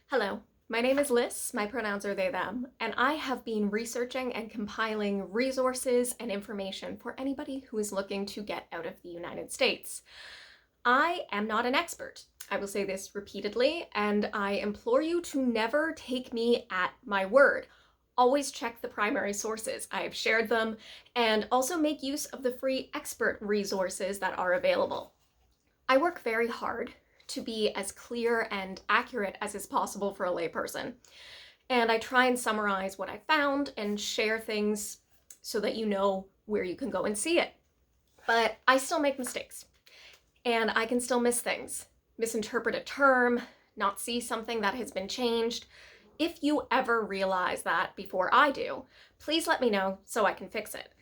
Hello, my name is Liz, my pronouns are they, them, and I have been researching and compiling resources and information for anybody who is looking to get out of the United States. I am not an expert. I will say this repeatedly, and I implore you to never take me at my word. Always check the primary sources. I have shared them, and also make use of the free expert resources that are available. I work very hard to be as clear and accurate as is possible for a layperson. And I try and summarize what I found and share things so that you know where you can go and see it. But I still make mistakes. And I can still miss things, misinterpret a term, not see something that has been changed. If you ever realize that before I do, please let me know so I can fix it.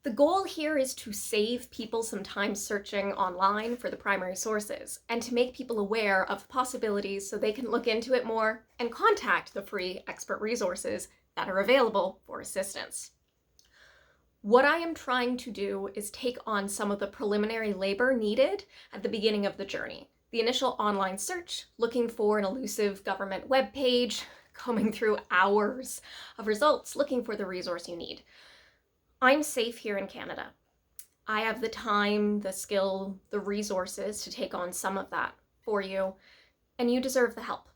The goal here is to save people some time searching online for the primary sources and to make people aware of the possibilities so they can look into it more and contact the free expert resources that are available for assistance. What I am trying to do is take on some of the preliminary labor needed at the beginning of the journey. The initial online search, looking for an elusive government webpage, combing through hours of results, looking for the resource you need. I'm safe here in Canada. I have the time, the skill, the resources to take on some of that for you, and you deserve the help.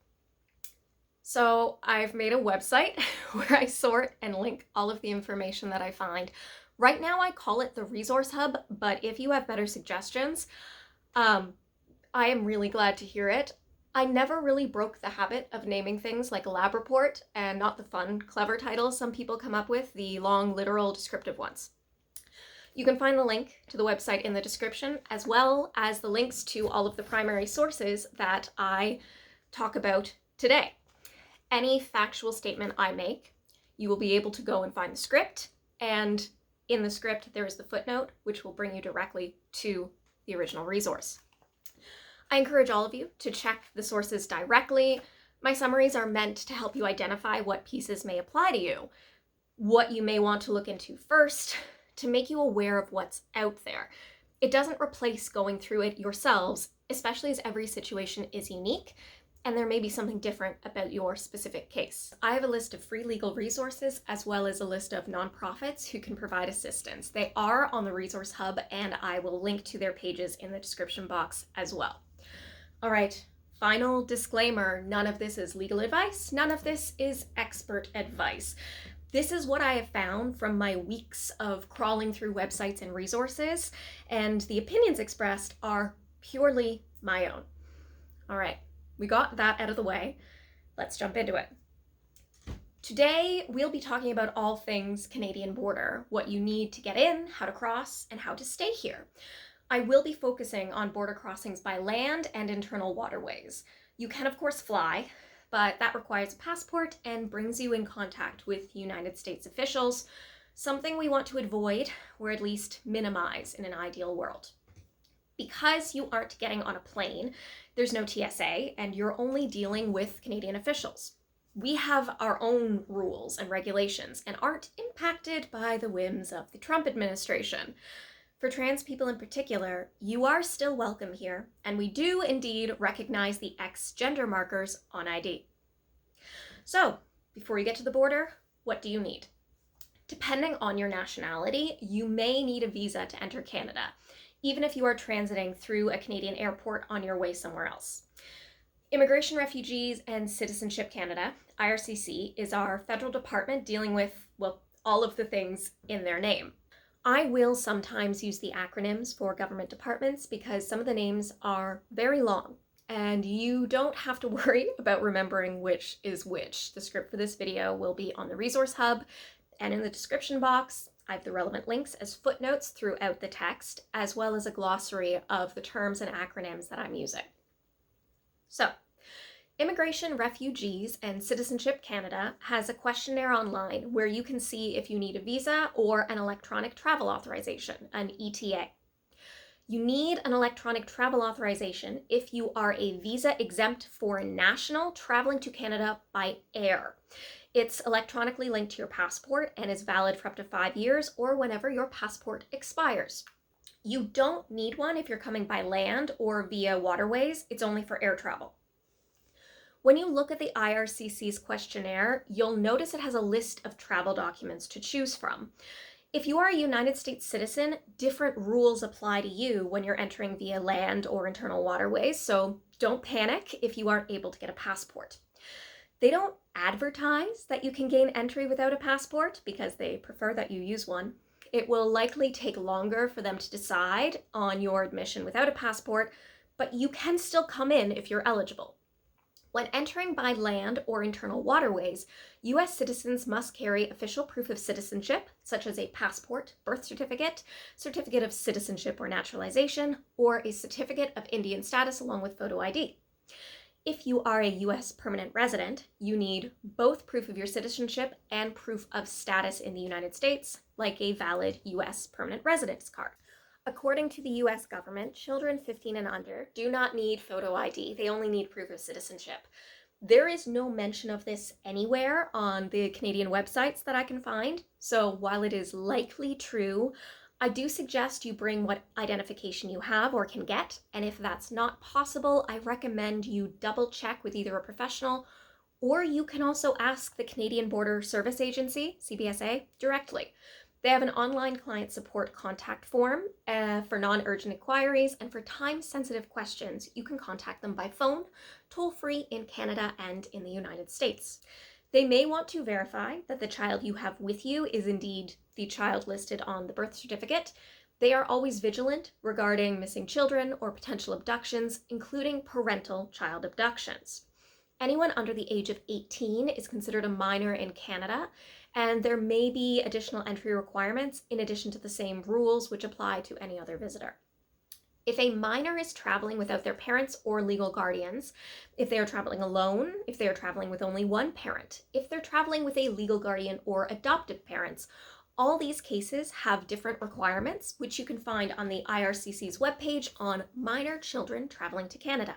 So I've made a website where I sort and link all of the information that I find. Right now I call it the Resource Hub, but if you have better suggestions, I am really glad to hear it. I never really broke the habit of naming things like a lab report and not the fun, clever titles some people come up with, the long, literal, descriptive ones. You can find the link to the website in the description, as well as the links to all of the primary sources that I talk about today. Any factual statement I make, you will be able to go and find the script, and in the script there is the footnote, which will bring you directly to the original resource. I encourage all of you to check the sources directly. My summaries are meant to help you identify what pieces may apply to you, what you may want to look into first, to make you aware of what's out there. It doesn't replace going through it yourselves, especially as every situation is unique and there may be something different about your specific case. I have a list of free legal resources as well as a list of nonprofits who can provide assistance. They are on the Resource Hub, and I will link to their pages in the description box as well. All right, final disclaimer, none of this is legal advice. None of this is expert advice. This is what I have found from my weeks of crawling through websites and resources, and the opinions expressed are purely my own. All right, we got that out of the way. Let's jump into it. Today, we'll be talking about all things Canadian border, what you need to get in, how to cross, and how to stay here. I will be focusing on border crossings by land and internal waterways. You can, of course, fly, but that requires a passport and brings you in contact with United States officials, something we want to avoid or at least minimize in an ideal world. Because you aren't getting on a plane, there's no TSA, and you're only dealing with Canadian officials. We have our own rules and regulations and aren't impacted by the whims of the Trump administration. For trans people in particular, you are still welcome here, and we do indeed recognize the X gender markers on ID. So, before you get to the border, what do you need? Depending on your nationality, you may need a visa to enter Canada, even if you are transiting through a Canadian airport on your way somewhere else. Immigration, Refugees, and Citizenship Canada, IRCC, is our federal department dealing with, well, all of the things in their name. I will sometimes use the acronyms for government departments because some of the names are very long and you don't have to worry about remembering which is which. The script for this video will be on the Resource Hub, and in the description box, I have the relevant links as footnotes throughout the text, as well as a glossary of the terms and acronyms that I'm using. So, Immigration, Refugees, and Citizenship Canada has a questionnaire online where you can see if you need a visa or an electronic travel authorization, an ETA. You need an electronic travel authorization if you are a visa-exempt foreign national traveling to Canada by air. It's electronically linked to your passport and is valid for up to 5 years or whenever your passport expires. You don't need one if you're coming by land or via waterways. It's only for air travel. When you look at the IRCC's questionnaire, you'll notice it has a list of travel documents to choose from. If you are a United States citizen, different rules apply to you when you're entering via land or internal waterways, so don't panic if you aren't able to get a passport. They don't advertise that you can gain entry without a passport because they prefer that you use one. It will likely take longer for them to decide on your admission without a passport, but you can still come in if you're eligible. When entering by land or internal waterways, U.S. citizens must carry official proof of citizenship, such as a passport, birth certificate, certificate of citizenship or naturalization, or a certificate of Indian status along with photo ID. If you are a U.S. permanent resident, you need both proof of your citizenship and proof of status in the United States, like a valid U.S. permanent residence card. According to the US government, children 15 and under do not need photo ID. They only need proof of citizenship. There is no mention of this anywhere on the Canadian websites that I can find. So while it is likely true, I do suggest you bring what identification you have or can get. And if that's not possible, I recommend you double check with either a professional, or you can also ask the Canadian Border Service Agency, CBSA, directly. They have an online client support contact form for non-urgent inquiries, and for time-sensitive questions, you can contact them by phone, toll-free in Canada and in the United States. They may want to verify that the child you have with you is indeed the child listed on the birth certificate. They are always vigilant regarding missing children or potential abductions, including parental child abductions. Anyone under the age of 18 is considered a minor in Canada, and there may be additional entry requirements in addition to the same rules which apply to any other visitor. If a minor is traveling without their parents or legal guardians, if they are traveling alone, if they are traveling with only one parent, if they're traveling with a legal guardian or adoptive parents, all these cases have different requirements, which you can find on the IRCC's webpage on minor children traveling to Canada.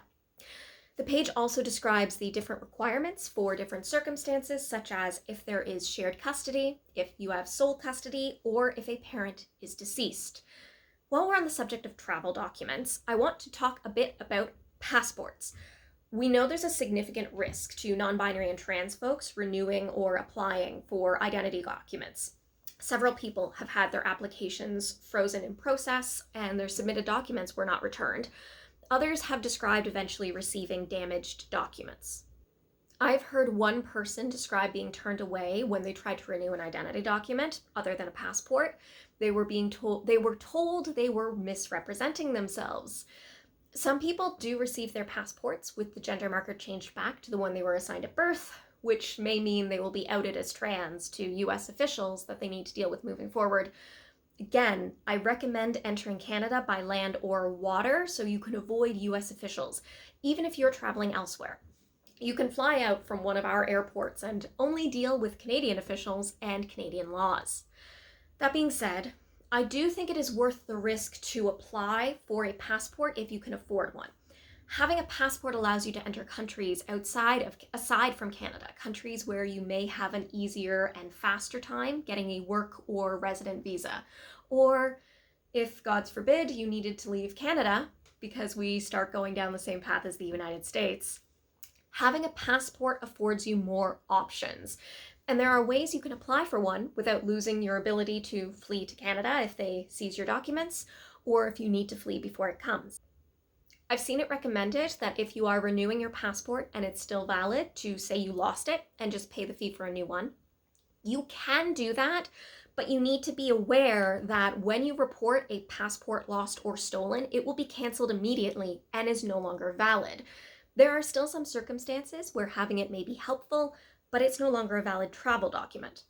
The page also describes the different requirements for different circumstances, such as if there is shared custody, if you have sole custody, or if a parent is deceased. While we're on the subject of travel documents, I want to talk a bit about passports. We know there's a significant risk to non-binary and trans folks renewing or applying for identity documents. Several people have had their applications frozen in process and their submitted documents were not returned. Others have described eventually receiving damaged documents. I've heard one person describe being turned away when they tried to renew an identity document other than a passport. They were told they were misrepresenting themselves. Some people do receive their passports with the gender marker changed back to the one they were assigned at birth, which may mean they will be outed as trans to US officials that they need to deal with moving forward. Again, I recommend entering Canada by land or water so you can avoid US officials, even if you're traveling elsewhere. You can fly out from one of our airports and only deal with Canadian officials and Canadian laws. That being said, I do think it is worth the risk to apply for a passport if you can afford one. Having a passport allows you to enter countries aside from Canada, countries where you may have an easier and faster time getting a work or resident visa. Or if, God forbid, you needed to leave Canada because we start going down the same path as the United States, having a passport affords you more options. And there are ways you can apply for one without losing your ability to flee to Canada if they seize your documents, or if you need to flee before it comes. I've seen it recommended that if you are renewing your passport and it's still valid, to say you lost it and just pay the fee for a new one. You can do that, but you need to be aware that when you report a passport lost or stolen, it will be canceled immediately and is no longer valid. There are still some circumstances where having it may be helpful, but it's no longer a valid travel document.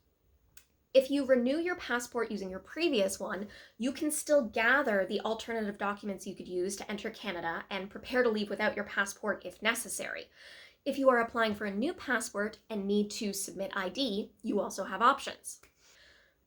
If you renew your passport using your previous one, you can still gather the alternative documents you could use to enter Canada and prepare to leave without your passport if necessary. If you are applying for a new passport and need to submit ID, you also have options.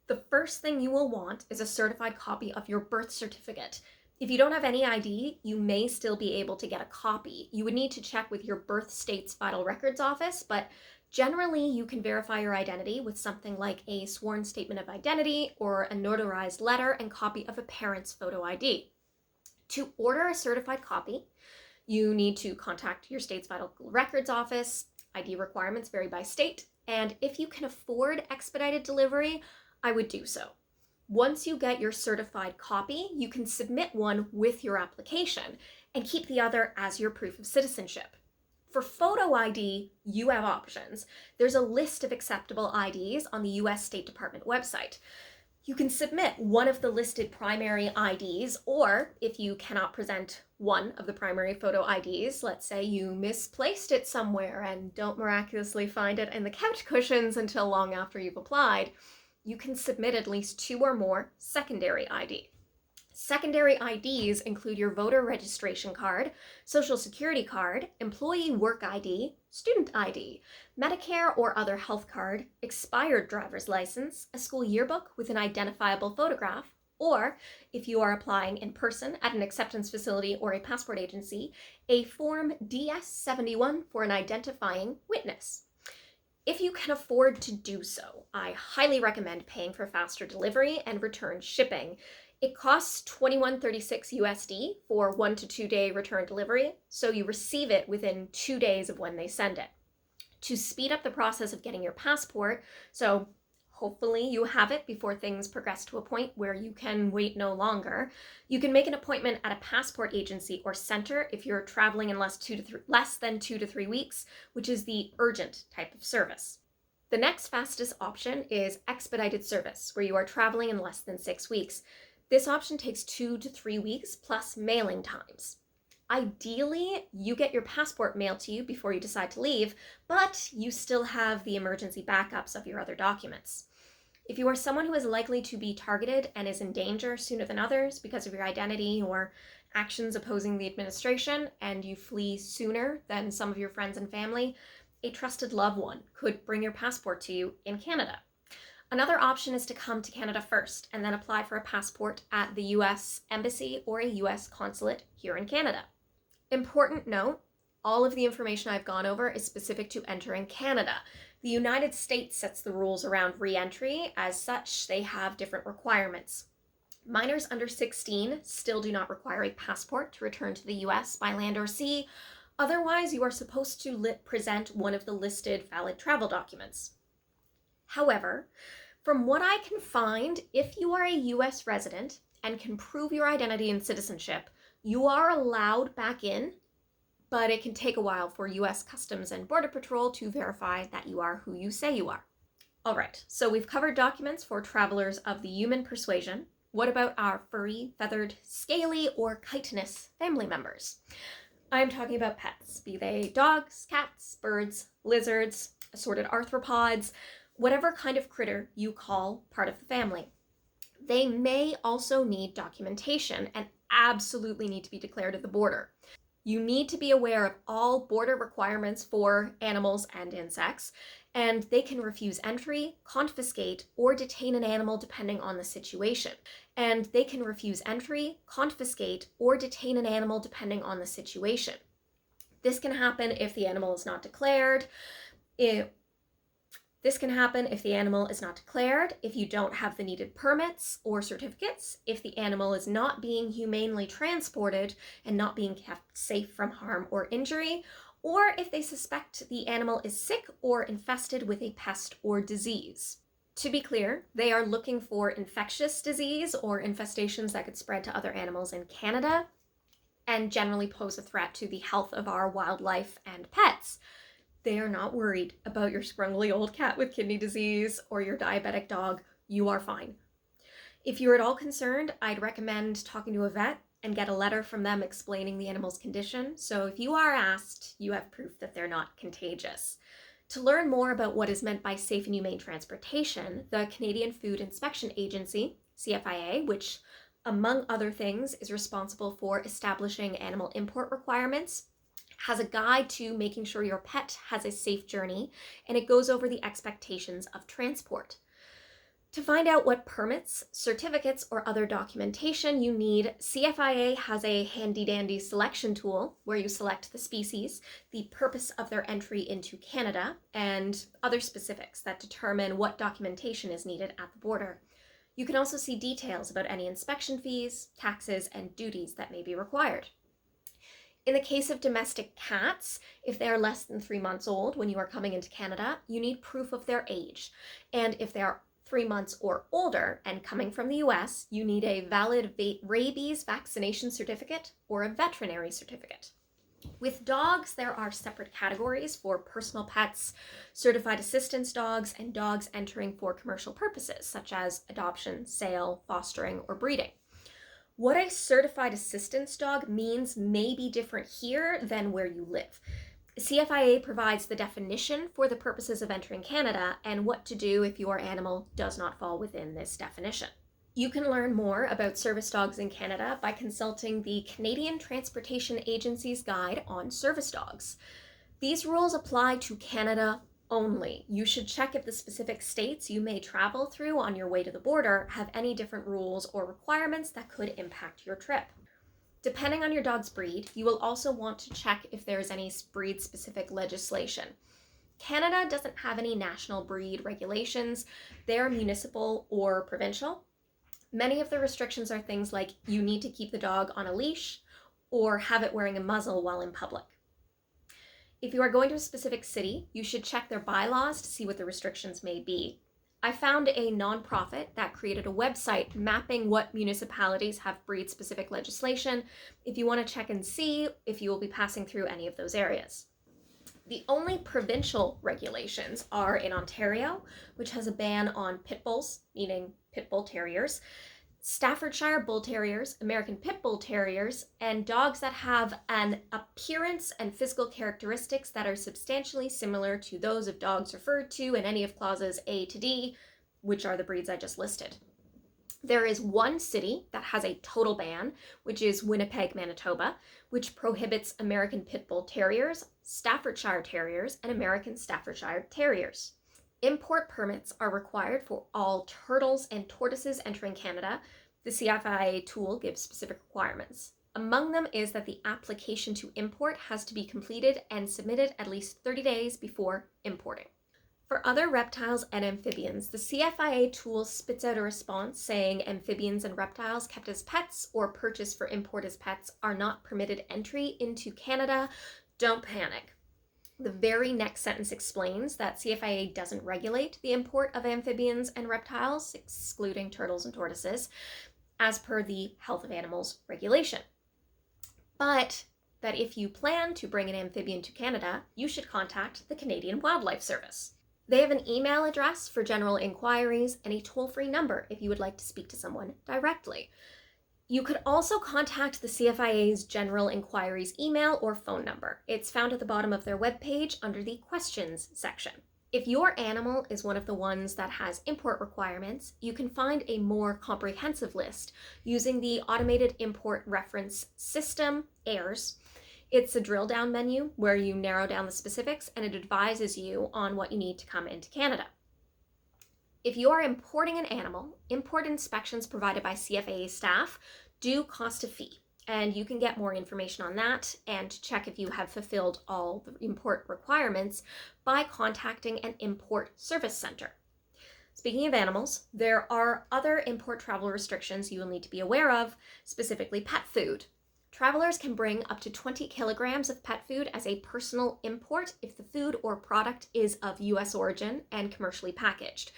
The first thing you will want is a certified copy of your birth certificate. If you don't have any ID, you may still be able to get a copy. You would need to check with your birth state's vital records office, but generally, you can verify your identity with something like a sworn statement of identity or a notarized letter and copy of a parent's photo ID. To order a certified copy, You need to contact your state's vital records office. ID requirements vary by state, and if you can afford expedited delivery, I would do so. Once you get your certified copy, you can submit one with your application and keep the other as your proof of citizenship. For photo ID, you have options. There's a list of acceptable IDs on the US State Department website. You can submit one of the listed primary IDs, or if you cannot present one of the primary photo IDs, let's say you misplaced it somewhere and don't miraculously find it in the couch cushions until long after you've applied, you can submit at least 2 or more secondary ID. Secondary IDs include your voter registration card, social security card, employee work ID, student ID, Medicare or other health card, expired driver's license, a school yearbook with an identifiable photograph, or if you are applying in person at an acceptance facility or a passport agency, a Form DS-71 for an identifying witness. If you can afford to do so, I highly recommend paying for faster delivery and return shipping. It costs $21.36 USD for 1 to 2 day return delivery, so you receive it within 2 days of when they send it. To speed up the process of getting your passport, so hopefully you have it before things progress to a point where you can wait no longer, you can make an appointment at a passport agency or center if you're traveling in less than 2 to 3 weeks, which is the urgent type of service. The next fastest option is expedited service, where you are traveling in less than 6 weeks. This option takes 2 to 3 weeks plus mailing times. Ideally, you get your passport mailed to you before you decide to leave, but you still have the emergency backups of your other documents. If you are someone who is likely to be targeted and is in danger sooner than others because of your identity or actions opposing the administration, and you flee sooner than some of your friends and family, a trusted loved one could bring your passport to you in Canada. Another option is to come to Canada first and then apply for a passport at the US Embassy or a US consulate here in Canada. Important note, all of the information I've gone over is specific to entering Canada. The United States sets the rules around re-entry. As such, they have different requirements. Minors under 16 still do not require a passport to return to the US by land or sea. Otherwise, you are supposed to present one of the listed valid travel documents. However, from what I can find, if you are a US resident and can prove your identity and citizenship, you are allowed back in, but it can take a while for US Customs and Border Patrol to verify that you are who you say you are. All right, so we've covered documents for travelers of the human persuasion. What about our furry, feathered, scaly, or chitinous family members? I'm talking about pets, be they dogs, cats, birds, lizards, assorted arthropods, whatever kind of critter you call part of the family. They may also need documentation and absolutely need to be declared at the border. You need to be aware of all border requirements for animals and insects, and they can refuse entry, confiscate, or detain an animal depending on the situation. And they can refuse entry, confiscate, or detain an animal depending on the situation. This can happen if the animal is not declared. This can happen if the animal is not declared, if you don't have the needed permits or certificates, if the animal is not being humanely transported and not being kept safe from harm or injury, or if they suspect the animal is sick or infested with a pest or disease. To be clear, they are looking for infectious disease or infestations that could spread to other animals in Canada and generally pose a threat to the health of our wildlife and pets. They are not worried about your scrungly old cat with kidney disease or your diabetic dog. You are fine. If you're at all concerned, I'd recommend talking to a vet and get a letter from them explaining the animal's condition. So if you are asked, you have proof that they're not contagious. To learn more about what is meant by safe and humane transportation, the Canadian Food Inspection Agency, CFIA, which among other things is responsible for establishing animal import requirements, has a guide to making sure your pet has a safe journey, and it goes over the expectations of transport. To find out what permits, certificates, or other documentation you need, CFIA has a handy-dandy selection tool where you select the species, the purpose of their entry into Canada, and other specifics that determine what documentation is needed at the border. You can also see details about any inspection fees, taxes, and duties that may be required. In the case of domestic cats, if they are less than 3 months old when you are coming into Canada, you need proof of their age. And if they are 3 months or older and coming from the US, you need a valid rabies vaccination certificate or a veterinary certificate. With dogs, there are separate categories for personal pets, certified assistance dogs, and dogs entering for commercial purposes, such as adoption, sale, fostering, or breeding. What a certified assistance dog means may be different here than where you live. CFIA provides the definition for the purposes of entering Canada and what to do if your animal does not fall within this definition. You can learn more about service dogs in Canada by consulting the Canadian Transportation Agency's Guide on Service Dogs. These rules apply to Canada only. You should check if the specific states you may travel through on your way to the border have any different rules or requirements that could impact your trip. Depending on your dog's breed, you will also want to check if there is any breed-specific legislation. Canada doesn't have any national breed regulations. They are municipal or provincial. Many of the restrictions are things like you need to keep the dog on a leash or have it wearing a muzzle while in public. If you are going to a specific city, you should check their bylaws to see what the restrictions may be. I found a nonprofit that created a website mapping what municipalities have breed-specific legislation if you want to check and see if you will be passing through any of those areas. The only provincial regulations are in Ontario, which has a ban on pit bulls, meaning pit bull terriers, Staffordshire Bull Terriers, American Pit Bull Terriers, and dogs that have an appearance and physical characteristics that are substantially similar to those of dogs referred to in any of clauses A to D, which are the breeds I just listed. There is one city that has a total ban, which is Winnipeg, Manitoba, which prohibits American Pit Bull Terriers, Staffordshire Terriers, and American Staffordshire Terriers. Import permits are required for all turtles and tortoises entering Canada. The CFIA tool gives specific requirements. Among them is that the application to import has to be completed and submitted at least 30 days before importing. For other reptiles and amphibians, the CFIA tool spits out a response saying amphibians and reptiles kept as pets or purchased for import as pets are not permitted entry into Canada. Don't panic. The very next sentence explains that CFIA doesn't regulate the import of amphibians and reptiles, excluding turtles and tortoises, as per the Health of Animals regulation. But that if you plan to bring an amphibian to Canada, you should contact the Canadian Wildlife Service. They have an email address for general inquiries and a toll-free number if you would like to speak to someone directly. You could also contact the CFIA's General Inquiries email or phone number. It's found at the bottom of their webpage under the Questions section. If your animal is one of the ones that has import requirements, you can find a more comprehensive list using the Automated Import Reference System, AIRS. It's a drill-down menu where you narrow down the specifics and it advises you on what you need to come into Canada. If you are importing an animal, import inspections provided by CFIA staff do cost a fee, and you can get more information on that and check if you have fulfilled all the import requirements by contacting an import service center. Speaking of animals, there are other import travel restrictions you will need to be aware of, specifically pet food. Travelers can bring up to 20 kilograms of pet food as a personal import if the food or product is of US origin and commercially packaged.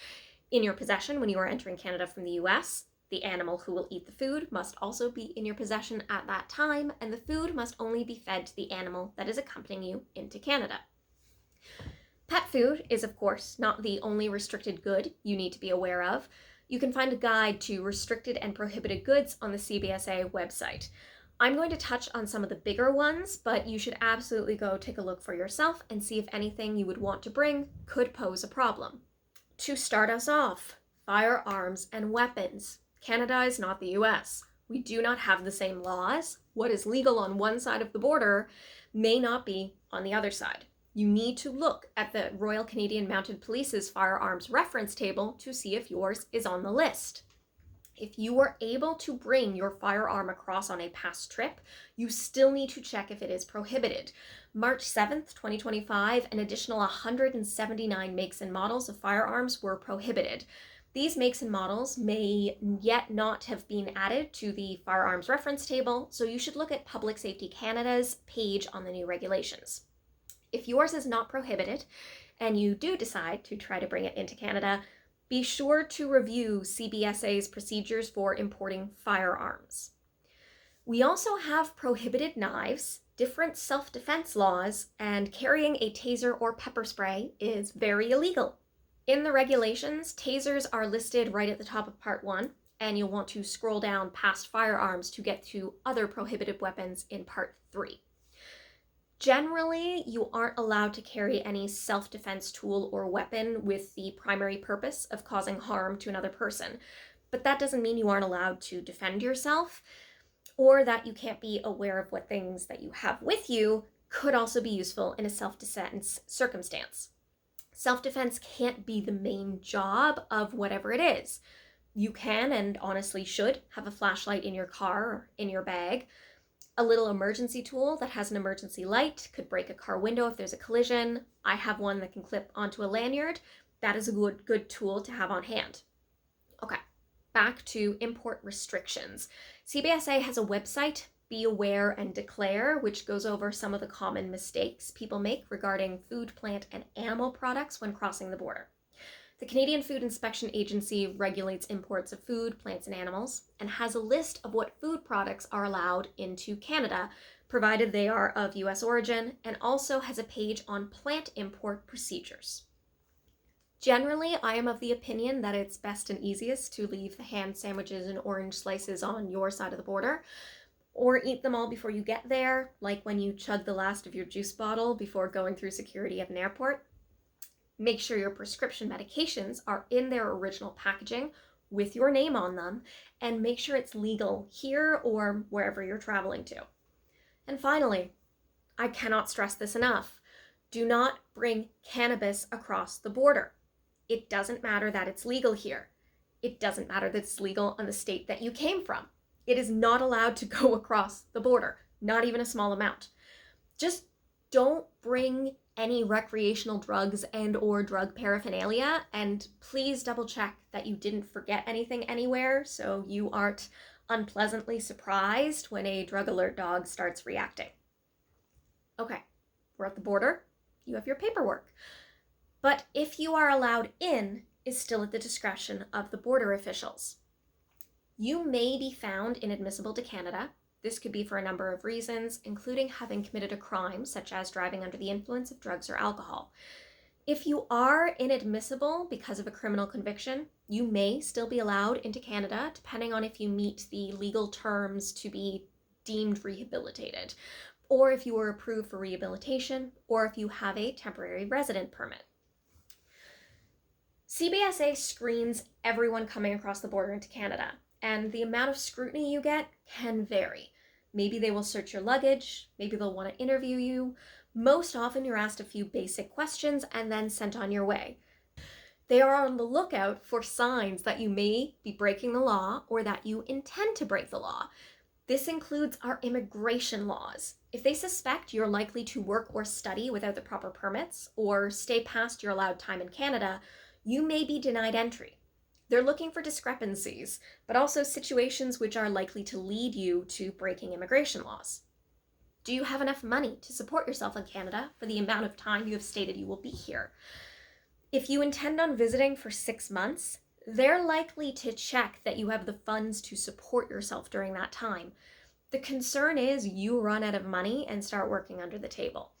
In your possession when you are entering Canada from the US, the animal who will eat the food must also be in your possession at that time, and the food must only be fed to the animal that is accompanying you into Canada. Pet food is, of course, not the only restricted good you need to be aware of. You can find a guide to restricted and prohibited goods on the CBSA website. I'm going to touch on some of the bigger ones, but you should absolutely go take a look for yourself and see if anything you would want to bring could pose a problem. To start us off, firearms and weapons. Canada is not the US. We do not have the same laws. What is legal on one side of the border may not be on the other side. You need to look at the Royal Canadian Mounted Police's firearms reference table to see if yours is on the list. If you were able to bring your firearm across on a past trip, you still need to check if it is prohibited. March 7th, 2025, an additional 179 makes and models of firearms were prohibited. These makes and models may yet not have been added to the firearms reference table, so you should look at Public Safety Canada's page on the new regulations. If yours is not prohibited and you do decide to try to bring it into Canada, be sure to review CBSA's procedures for importing firearms. We also have prohibited knives, different self-defense laws, and carrying a taser or pepper spray is very illegal. In the regulations, tasers are listed right at the top of Part 1, and you'll want to scroll down past firearms to get to other prohibited weapons in Part 3. Generally, you aren't allowed to carry any self-defense tool or weapon with the primary purpose of causing harm to another person, but that doesn't mean you aren't allowed to defend yourself, or that you can't be aware of what things that you have with you could also be useful in a self-defense circumstance. Self-defense can't be the main job of whatever it is. You can, and honestly should, have a flashlight in your car or in your bag. A little emergency tool that has an emergency light could break a car window if there's a collision. I have one that can clip onto a lanyard. That is a good tool to have on hand. Okay, back to import restrictions. CBSA has a website, Be Aware and Declare, which goes over some of the common mistakes people make regarding food, plant, and animal products when crossing the border. The Canadian Food Inspection Agency regulates imports of food, plants, and animals, and has a list of what food products are allowed into Canada, provided they are of US origin, and also has a page on plant import procedures. Generally, I am of the opinion that it's best and easiest to leave the ham sandwiches and orange slices on your side of the border, or eat them all before you get there, like when you chug the last of your juice bottle before going through security at an airport. Make sure your prescription medications are in their original packaging with your name on them, and make sure it's legal here or wherever you're traveling to. And finally, I cannot stress this enough, do not bring cannabis across the border. It doesn't matter that it's legal here. It doesn't matter that it's legal in the state that you came from. It is not allowed to go across the border, not even a small amount. Just don't bring any recreational drugs and or drug paraphernalia, and please double check that you didn't forget anything anywhere so you aren't unpleasantly surprised when a drug alert dog starts reacting. Okay, we're at the border. You have your paperwork. But if you are allowed in, is still at the discretion of the border officials. You may be found inadmissible to Canada. This could be for a number of reasons, including having committed a crime, such as driving under the influence of drugs or alcohol. If you are inadmissible because of a criminal conviction, you may still be allowed into Canada, depending on if you meet the legal terms to be deemed rehabilitated, or if you were approved for rehabilitation, or if you have a temporary resident permit. CBSA screens everyone coming across the border into Canada, and the amount of scrutiny you get can vary. Maybe they will search your luggage, maybe they'll want to interview you. Most often you're asked a few basic questions and then sent on your way. They are on the lookout for signs that you may be breaking the law or that you intend to break the law. This includes our immigration laws. If they suspect you're likely to work or study without the proper permits or stay past your allowed time in Canada, you may be denied entry. They're looking for discrepancies, but also situations which are likely to lead you to breaking immigration laws. Do you have enough money to support yourself in Canada for the amount of time you have stated you will be here? If you intend on visiting for 6 months, they're likely to check that you have the funds to support yourself during that time. The concern is you run out of money and start working under the table.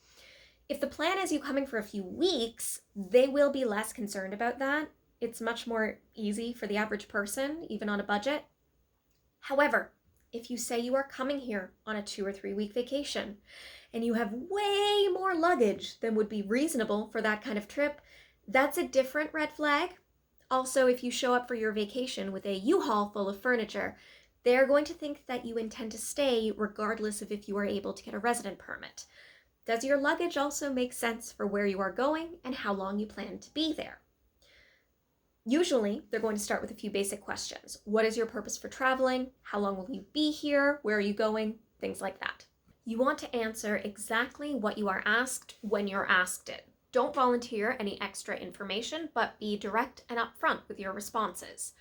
If the plan is you coming for a few weeks, they will be less concerned about that. It's much more easy for the average person, even on a budget. However, if you say you are coming here on a 2 or 3 week vacation and you have way more luggage than would be reasonable for that kind of trip, that's a different red flag. Also, if you show up for your vacation with a U-Haul full of furniture, they're going to think that you intend to stay regardless of if you are able to get a resident permit. Does your luggage also make sense for where you are going and how long you plan to be there? Usually, they're going to start with a few basic questions. What is your purpose for traveling? How long will you be here? Where are you going? Things like that. You want to answer exactly what you are asked when you're asked it. Don't volunteer any extra information, but be direct and upfront with your responses.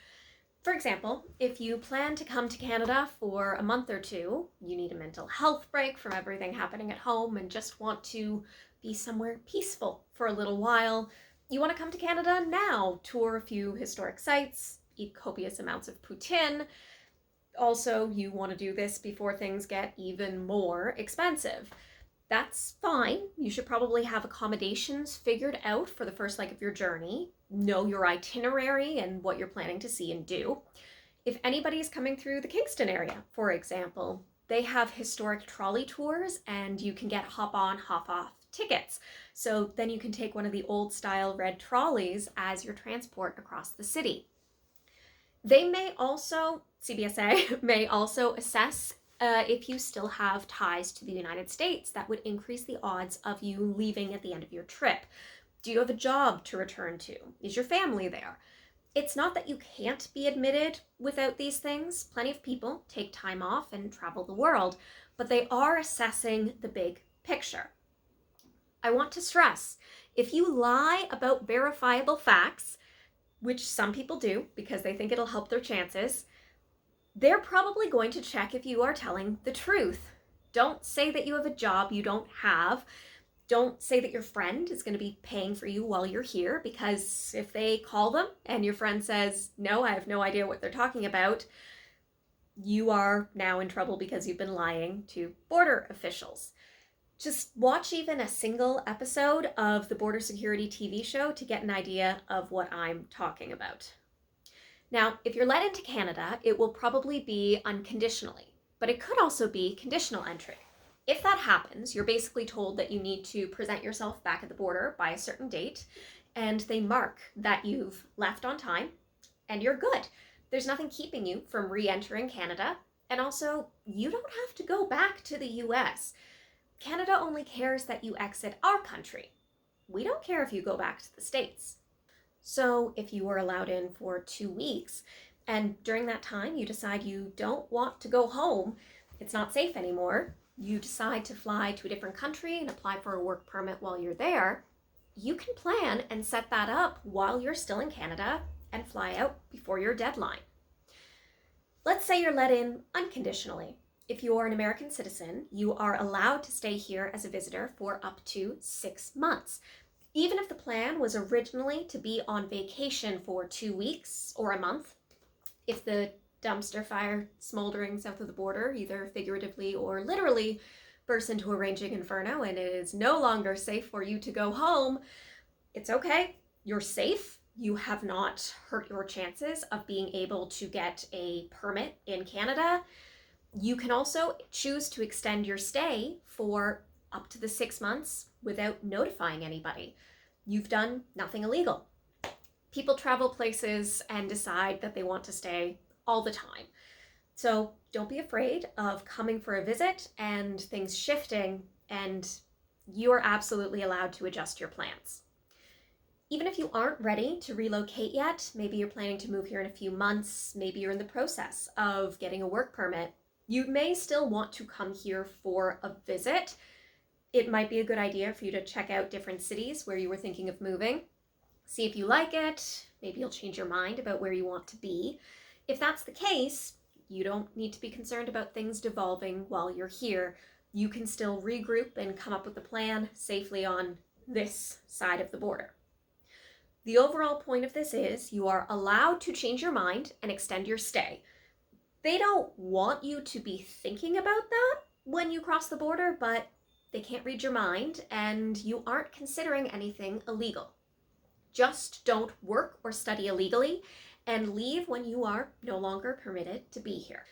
For example, if you plan to come to Canada for a month or two, you need a mental health break from everything happening at home and just want to be somewhere peaceful for a little while, you want to come to Canada now, tour a few historic sites, eat copious amounts of poutine. Also, you want to do this before things get even more expensive. That's fine. You should probably have accommodations figured out for the first leg of your journey. Know your itinerary and what you're planning to see and do. If anybody's coming through the Kingston area, for example, they have historic trolley tours and you can get hop-on, hop-off tickets. So then you can take one of the old-style red trolleys as your transport across the city. They may also, CBSA may also assess if you still have ties to the United States. That would increase the odds of you leaving at the end of your trip. Do you have a job to return to? Is your family there? It's not that you can't be admitted without these things. Plenty of people take time off and travel the world, but they are assessing the big picture. I want to stress, if you lie about verifiable facts, which some people do because they think it'll help their chances, they're probably going to check if you are telling the truth. Don't say that you have a job you don't have. Don't say that your friend is going to be paying for you while you're here, because if they call them and your friend says, no, I have no idea what they're talking about, you are now in trouble because you've been lying to border officials. Just watch even a single episode of the Border Security TV show to get an idea of what I'm talking about. Now, if you're let into Canada, it will probably be unconditionally, but it could also be conditional entry. If that happens, you're basically told that you need to present yourself back at the border by a certain date, and they mark that you've left on time, and you're good. There's nothing keeping you from re-entering Canada, and also, you don't have to go back to the US. Canada only cares that you exit our country. We don't care if you go back to the States. So if you were allowed in for 2 weeks, and during that time you decide you don't want to go home, it's not safe anymore, you decide to fly to a different country and apply for a work permit while you're there, you can plan and set that up while you're still in Canada and fly out before your deadline. Let's say you're let in unconditionally. If you're an American citizen, you are allowed to stay here as a visitor for up to 6 months. Even if the plan was originally to be on vacation for 2 weeks or a month, if the dumpster fire smoldering south of the border, either figuratively or literally, bursts into a raging inferno and it is no longer safe for you to go home, it's okay. You're safe. You have not hurt your chances of being able to get a permit in Canada. You can also choose to extend your stay for up to the 6 months without notifying anybody. You've done nothing illegal. People travel places and decide that they want to stay all the time. So don't be afraid of coming for a visit and things shifting, and you are absolutely allowed to adjust your plans. Even if you aren't ready to relocate yet, maybe you're planning to move here in a few months, maybe you're in the process of getting a work permit, you may still want to come here for a visit. It might be a good idea for you to check out different cities where you were thinking of moving. See if you like it. Maybe you'll change your mind about where you want to be. If that's the case, you don't need to be concerned about things devolving while you're here. You can still regroup and come up with a plan safely on this side of the border. The overall point of this is you are allowed to change your mind and extend your stay. They don't want you to be thinking about that when you cross the border, but they can't read your mind and you aren't considering anything illegal. Just don't work or study illegally and leave when you are no longer permitted to be here.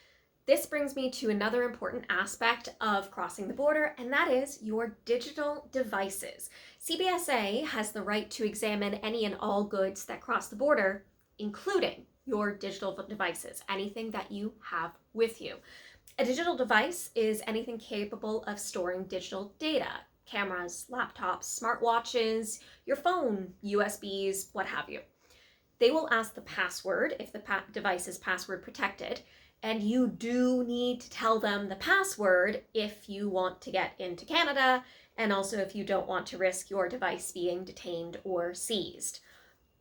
This brings me to another important aspect of crossing the border, and that is your digital devices. CBSA has the right to examine any and all goods that cross the border, including your digital devices, anything that you have with you. A digital device is anything capable of storing digital data, cameras, laptops, smartwatches, your phone, USBs, what have you. They will ask the password if the device is password protected, and you do need to tell them the password if you want to get into Canada and also if you don't want to risk your device being detained or seized.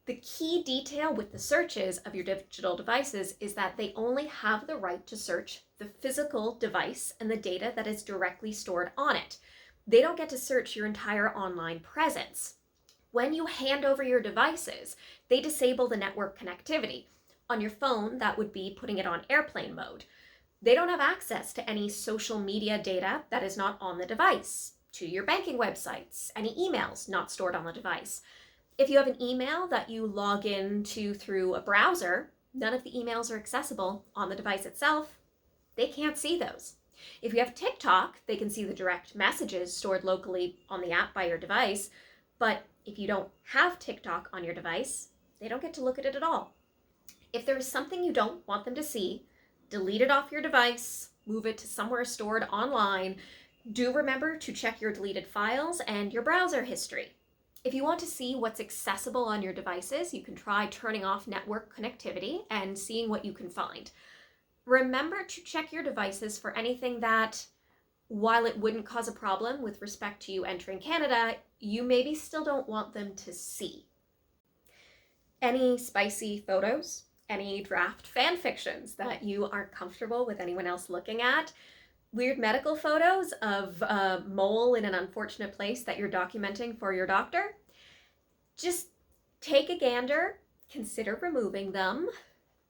The key detail with the searches of your digital devices is that they only have the right to search the physical device and the data that is directly stored on it. They don't get to search your entire online presence. When you hand over your devices, they disable the network connectivity. On your phone, that would be putting it on airplane mode. They don't have access to any social media data that is not on the device, to your banking websites, any emails not stored on the device. If you have an email that you log into through a browser, none of the emails are accessible on the device itself. They can't see those. If you have TikTok, they can see the direct messages stored locally on the app by your device, but if you don't have TikTok on your device, they don't get to look at it at all. If there is something you don't want them to see, delete it off your device, move it to somewhere stored online. Do remember to check your deleted files and your browser history. If you want to see what's accessible on your devices, you can try turning off network connectivity and seeing what you can find. Remember to check your devices for anything that, while it wouldn't cause a problem with respect to you entering Canada, you maybe still don't want them to see. Any spicy photos, any draft fan fictions that you aren't comfortable with anyone else looking at, weird medical photos of a mole in an unfortunate place that you're documenting for your doctor, just take a gander, consider removing them.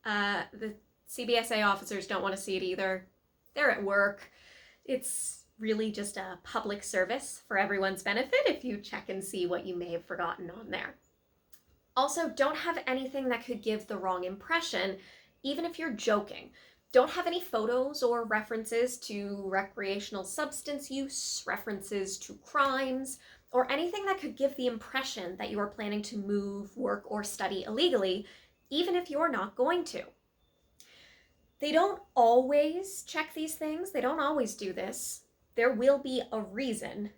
The CBSA officers don't want to see it either. They're at work. It's really just a public service for everyone's benefit if you check and see what you may have forgotten on there. Also, don't have anything that could give the wrong impression, even if you're joking. Don't have any photos or references to recreational substance use, references to crimes, or anything that could give the impression that you are planning to move, work, or study illegally, even if you're not going to. They don't always check these things. They don't always do this. There will be a reason,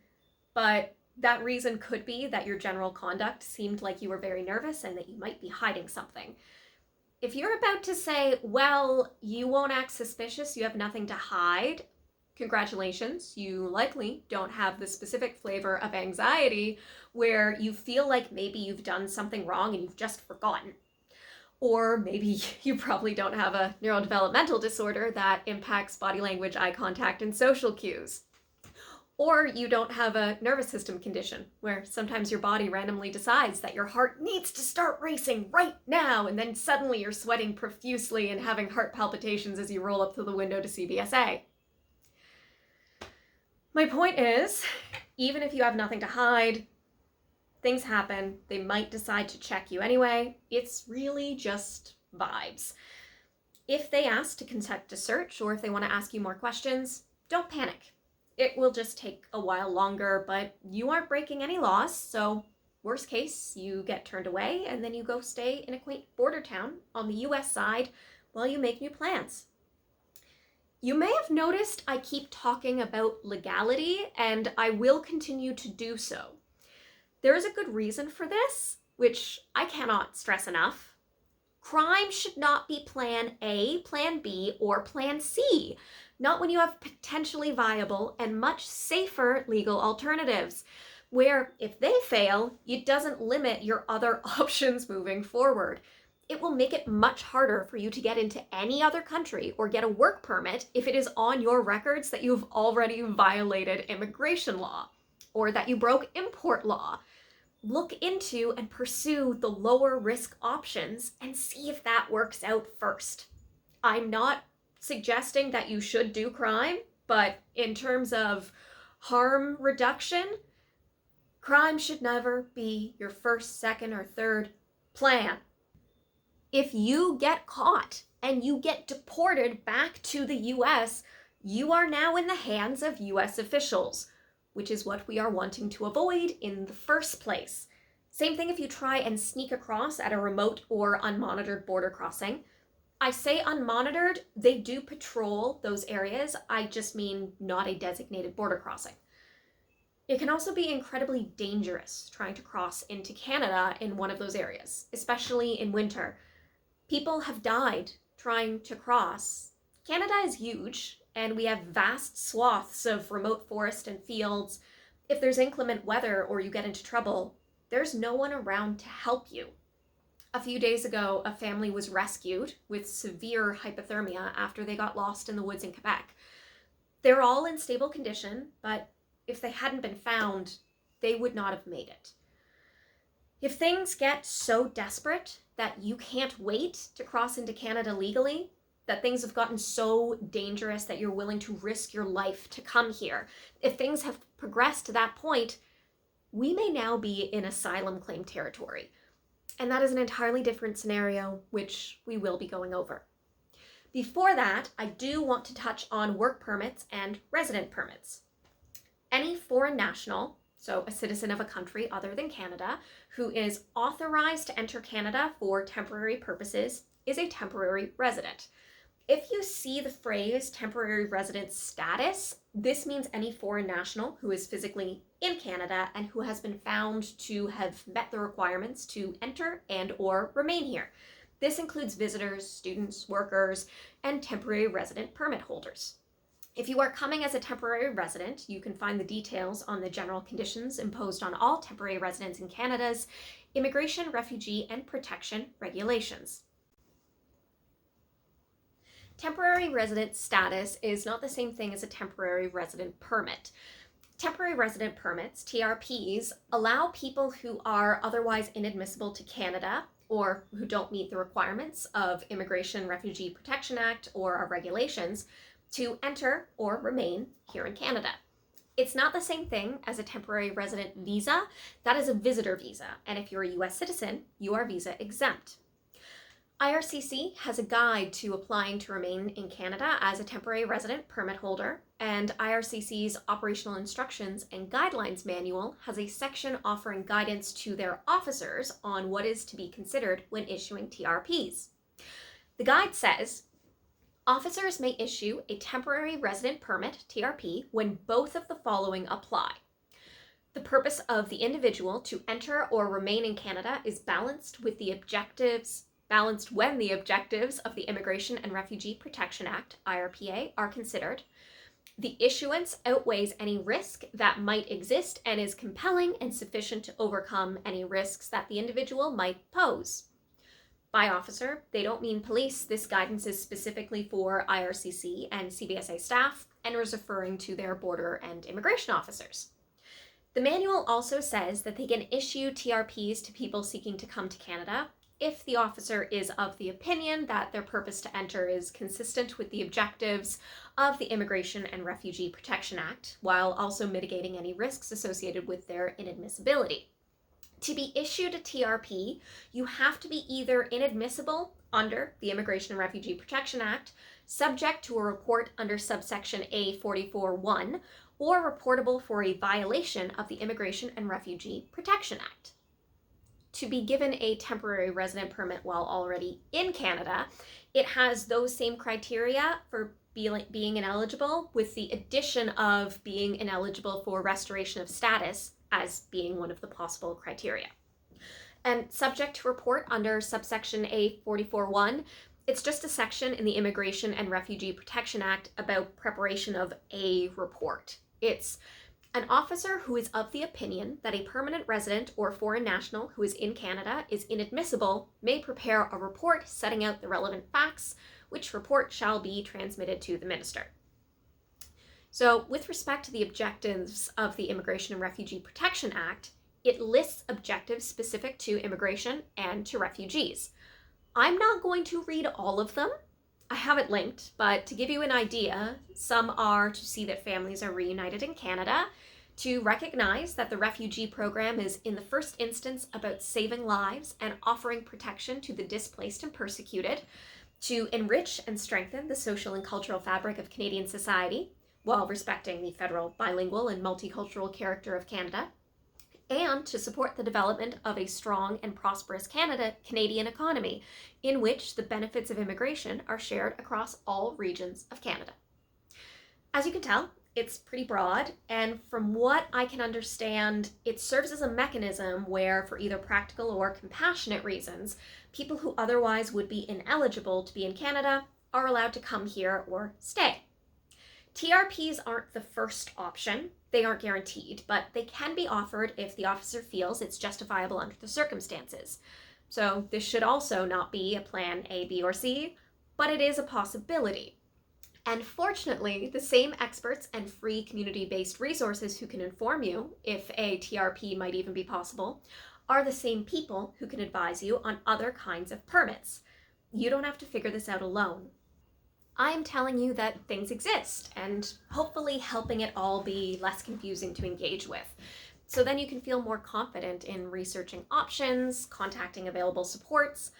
but that reason could be that your general conduct seemed like you were very nervous and that you might be hiding something. If you're about to say, well, you won't act suspicious, you have nothing to hide, congratulations, you likely don't have the specific flavor of anxiety where you feel like maybe you've done something wrong and you've just forgotten. Or maybe you probably don't have a neurodevelopmental disorder that impacts body language, eye contact, and social cues. Or you don't have a nervous system condition where sometimes your body randomly decides that your heart needs to start racing right now, and then suddenly you're sweating profusely and having heart palpitations as you roll up to the window to CBSA. My point is, even if you have nothing to hide, things happen. They might decide to check you anyway. It's really just vibes. If they ask to conduct a search or if they want to ask you more questions, don't panic. It will just take a while longer, but you aren't breaking any laws, so worst case, you get turned away and then you go stay in a quaint border town on the US side while you make new plans. You may have noticed I keep talking about legality, and I will continue to do so. There is a good reason for this, which I cannot stress enough. Crime should not be plan A, plan B, or plan C. Not when you have potentially viable and much safer legal alternatives, where if they fail, it doesn't limit your other options moving forward. It will make it much harder for you to get into any other country or get a work permit if it is on your records that you've already violated immigration law or that you broke import law. Look into and pursue the lower risk options and see if that works out first. I'm not suggesting that you should do crime, but in terms of harm reduction, crime should never be your first, second, or third plan. If you get caught and you get deported back to the US, you are now in the hands of US officials, which is what we are wanting to avoid in the first place. Same thing if you try and sneak across at a remote or unmonitored border crossing. I say unmonitored, they do patrol those areas. I just mean not a designated border crossing. It can also be incredibly dangerous trying to cross into Canada in one of those areas, especially in winter. People have died trying to cross. Canada is huge, and we have vast swaths of remote forest and fields, If there's inclement weather or you get into trouble, there's no one around to help you. A few days ago, a family was rescued with severe hypothermia after they got lost in the woods in Quebec. They're all in stable condition, but if they hadn't been found, they would not have made it. If things get so desperate that you can't wait to cross into Canada legally, that things have gotten so dangerous that you're willing to risk your life to come here, if things have progressed to that point, we may now be in asylum claim territory. And that is an entirely different scenario, which we will be going over. Before that, I do want to touch on work permits and resident permits. Any foreign national, so a citizen of a country other than Canada, who is authorized to enter Canada for temporary purposes is a temporary resident. If you see the phrase temporary resident status, this means any foreign national who is physically in Canada and who has been found to have met the requirements to enter and/or remain here. This includes visitors, students, workers, and temporary resident permit holders. If you are coming as a temporary resident, you can find the details on the general conditions imposed on all temporary residents in Canada's Immigration, Refugee, and Protection Regulations. Temporary resident status is not the same thing as a temporary resident permit. Temporary resident permits, TRPs, allow people who are otherwise inadmissible to Canada or who don't meet the requirements of Immigration, Refugee Protection Act or our regulations to enter or remain here in Canada. It's not the same thing as a temporary resident visa. That is a visitor visa, and if you're a US citizen, you are visa exempt. IRCC has a guide to applying to remain in Canada as a temporary resident permit holder, and IRCC's Operational Instructions and Guidelines Manual has a section offering guidance to their officers on what is to be considered when issuing TRPs. The guide says, officers may issue a temporary resident permit, TRP, when both of the following apply. The purpose of the individual to enter or remain in Canada is balanced when the objectives of the Immigration and Refugee Protection Act, IRPA, are considered. The issuance outweighs any risk that might exist and is compelling and sufficient to overcome any risks that the individual might pose. By officer, they don't mean police. This guidance is specifically for IRCC and CBSA staff and is referring to their border and immigration officers. The manual also says that they can issue TRPs to people seeking to come to Canada if the officer is of the opinion that their purpose to enter is consistent with the objectives of the Immigration and Refugee Protection Act, while also mitigating any risks associated with their inadmissibility. To be issued a TRP, you have to be either inadmissible under the Immigration and Refugee Protection Act, subject to a report under subsection A44(1), or reportable for a violation of the Immigration and Refugee Protection Act. To be given a temporary resident permit while already in Canada, it has those same criteria for being ineligible, with the addition of being ineligible for restoration of status as being one of the possible criteria. And subject to report under subsection A44(1), it's just a section in the Immigration and Refugee Protection Act about preparation of a report. It's an officer who is of the opinion that a permanent resident or foreign national who is in Canada is inadmissible may prepare a report setting out the relevant facts, which report shall be transmitted to the minister. So with respect to the objectives of the Immigration and Refugee Protection Act, it lists objectives specific to immigration and to refugees. I'm not going to read all of them. I have it linked, but to give you an idea, some are to see that families are reunited in Canada, to recognize that the refugee program is in the first instance about saving lives and offering protection to the displaced and persecuted, to enrich and strengthen the social and cultural fabric of Canadian society while respecting the federal, bilingual, and multicultural character of Canada, and to support the development of a strong and prosperous Canadian economy in which the benefits of immigration are shared across all regions of Canada. As you can tell, it's pretty broad, and from what I can understand, it serves as a mechanism where, for either practical or compassionate reasons, people who otherwise would be ineligible to be in Canada are allowed to come here or stay. TRPs aren't the first option. They aren't guaranteed, but they can be offered if the officer feels it's justifiable under the circumstances. So this should also not be a plan A, B, or C, but it is a possibility. And fortunately, the same experts and free community-based resources who can inform you if a TRP might even be possible are the same people who can advise you on other kinds of permits. You don't have to figure this out alone. I'm telling you that things exist and hopefully helping it all be less confusing to engage with. So then you can feel more confident in researching options, contacting available supports.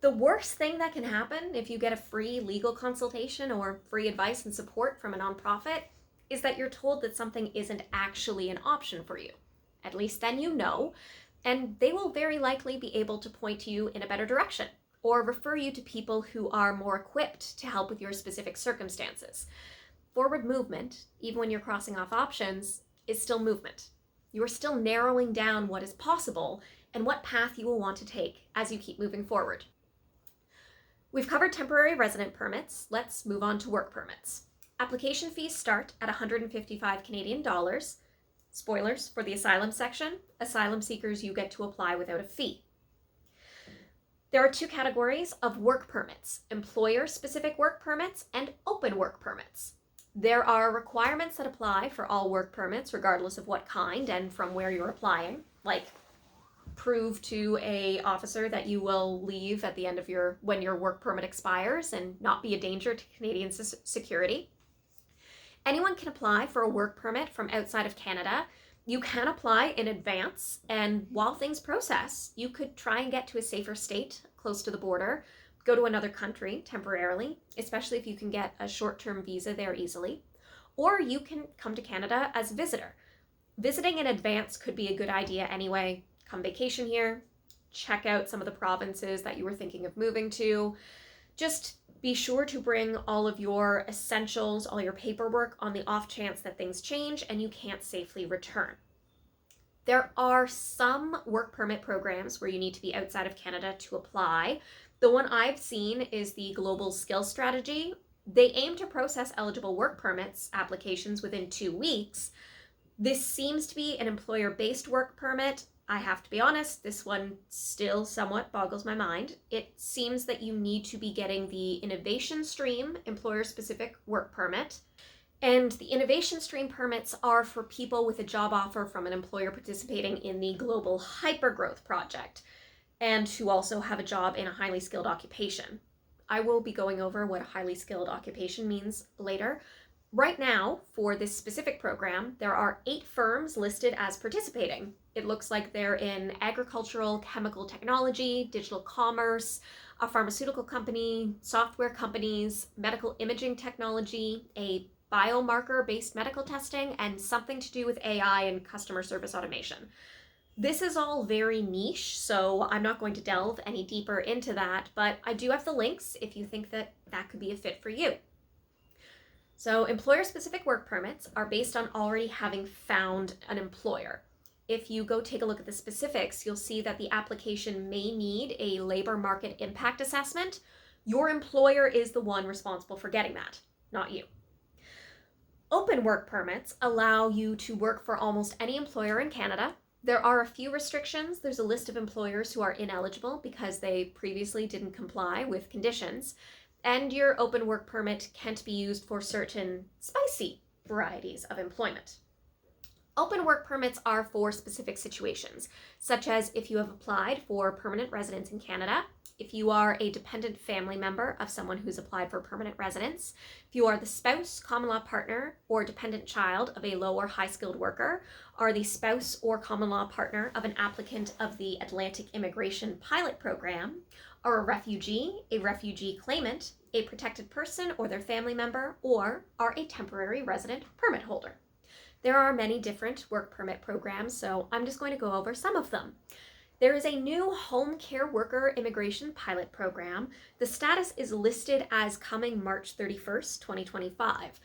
The worst thing that can happen if you get a free legal consultation or free advice and support from a nonprofit is that you're told that something isn't actually an option for you. At least then you know, and they will very likely be able to point you in a better direction or refer you to people who are more equipped to help with your specific circumstances. Forward movement, even when you're crossing off options, is still movement. You're still narrowing down what is possible and what path you will want to take as you keep moving forward. We've covered temporary resident permits. Let's move on to work permits. Application fees start at 155 Canadian dollars. Spoilers for the asylum section. Asylum seekers, you get to apply without a fee. There are two categories of work permits: employer-specific work permits and open work permits. There are requirements that apply for all work permits, regardless of what kind and from where you're applying, like prove to an officer that you will leave at the end of when your work permit expires and not be a danger to Canadian security. Anyone can apply for a work permit from outside of Canada. You can apply in advance, and while things process, you could try and get to a safer state close to the border, go to another country temporarily, especially if you can get a short-term visa there easily, or you can come to Canada as a visitor. Visiting in advance could be a good idea anyway. Come vacation here, check out some of the provinces that you were thinking of moving to. Just be sure to bring all of your essentials, all your paperwork on the off chance that things change and you can't safely return. There are some work permit programs where you need to be outside of Canada to apply. The one I've seen is the Global Skills Strategy. They aim to process eligible work permits applications within 2 weeks. This seems to be an employer-based work permit. I have to be honest, this one still somewhat boggles my mind. It seems that you need to be getting the Innovation Stream employer-specific work permit. And the Innovation Stream permits are for people with a job offer from an employer participating in the Global Hypergrowth Project and who also have a job in a highly skilled occupation. I will be going over what a highly skilled occupation means later. Right now, for this specific program, there are 8 firms listed as participating. It looks like they're in agricultural, chemical technology, digital commerce, a pharmaceutical company, software companies, medical imaging technology, a biomarker-based medical testing, and something to do with AI and customer service automation. This is all very niche, so I'm not going to delve any deeper into that, but I do have the links if you think that that could be a fit for you. So employer-specific work permits are based on already having found an employer. If you go take a look at the specifics, you'll see that the application may need a labor market impact assessment. Your employer is the one responsible for getting that, not you. Open work permits allow you to work for almost any employer in Canada. There are a few restrictions. There's a list of employers who are ineligible because they previously didn't comply with conditions. And your open work permit can't be used for certain spicy varieties of employment. Open work permits are for specific situations, such as if you have applied for permanent residence in Canada, if you are a dependent family member of someone who's applied for permanent residence, if you are the spouse, common law partner, or dependent child of a low or high skilled worker, are the spouse or common law partner of an applicant of the Atlantic Immigration Pilot Program, are a refugee claimant, a protected person or their family member, or are a temporary resident permit holder. There are many different work permit programs, so I'm just going to go over some of them. There is a new home care worker immigration pilot program. The status is listed as coming March 31st, 2025.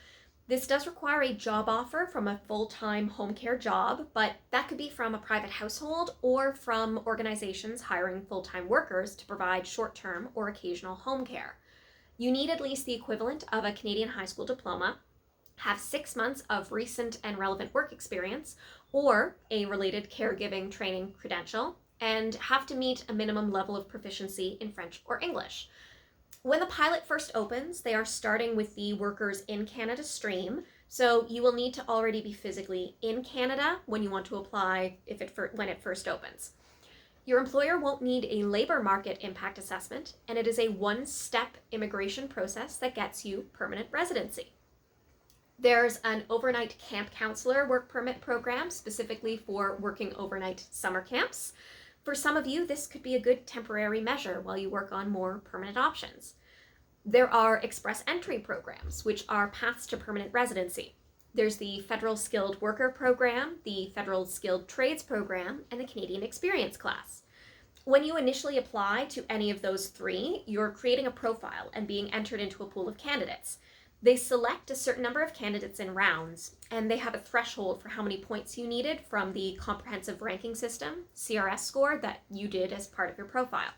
This does require a job offer from a full-time home care job, but that could be from a private household or from organizations hiring full-time workers to provide short-term or occasional home care. You need at least the equivalent of a Canadian high school diploma. have 6 months of recent and relevant work experience or a related caregiving training credential, and have to meet a minimum level of proficiency in French or English. When the pilot first opens, they are starting with the Workers in Canada stream, so you will need to already be physically in Canada when you want to apply when it first opens. Your employer won't need a labor market impact assessment, and it is a one-step immigration process that gets you permanent residency. There's an overnight camp counselor work permit program specifically for working overnight summer camps. For some of you, this could be a good temporary measure while you work on more permanent options. There are express entry programs, which are paths to permanent residency. There's the Federal Skilled Worker Program, the Federal Skilled Trades Program, and the Canadian Experience Class. When you initially apply to any of those three, you're creating a profile and being entered into a pool of candidates. They select a certain number of candidates in rounds, and they have a threshold for how many points you needed from the comprehensive ranking system, CRS score, that you did as part of your profile.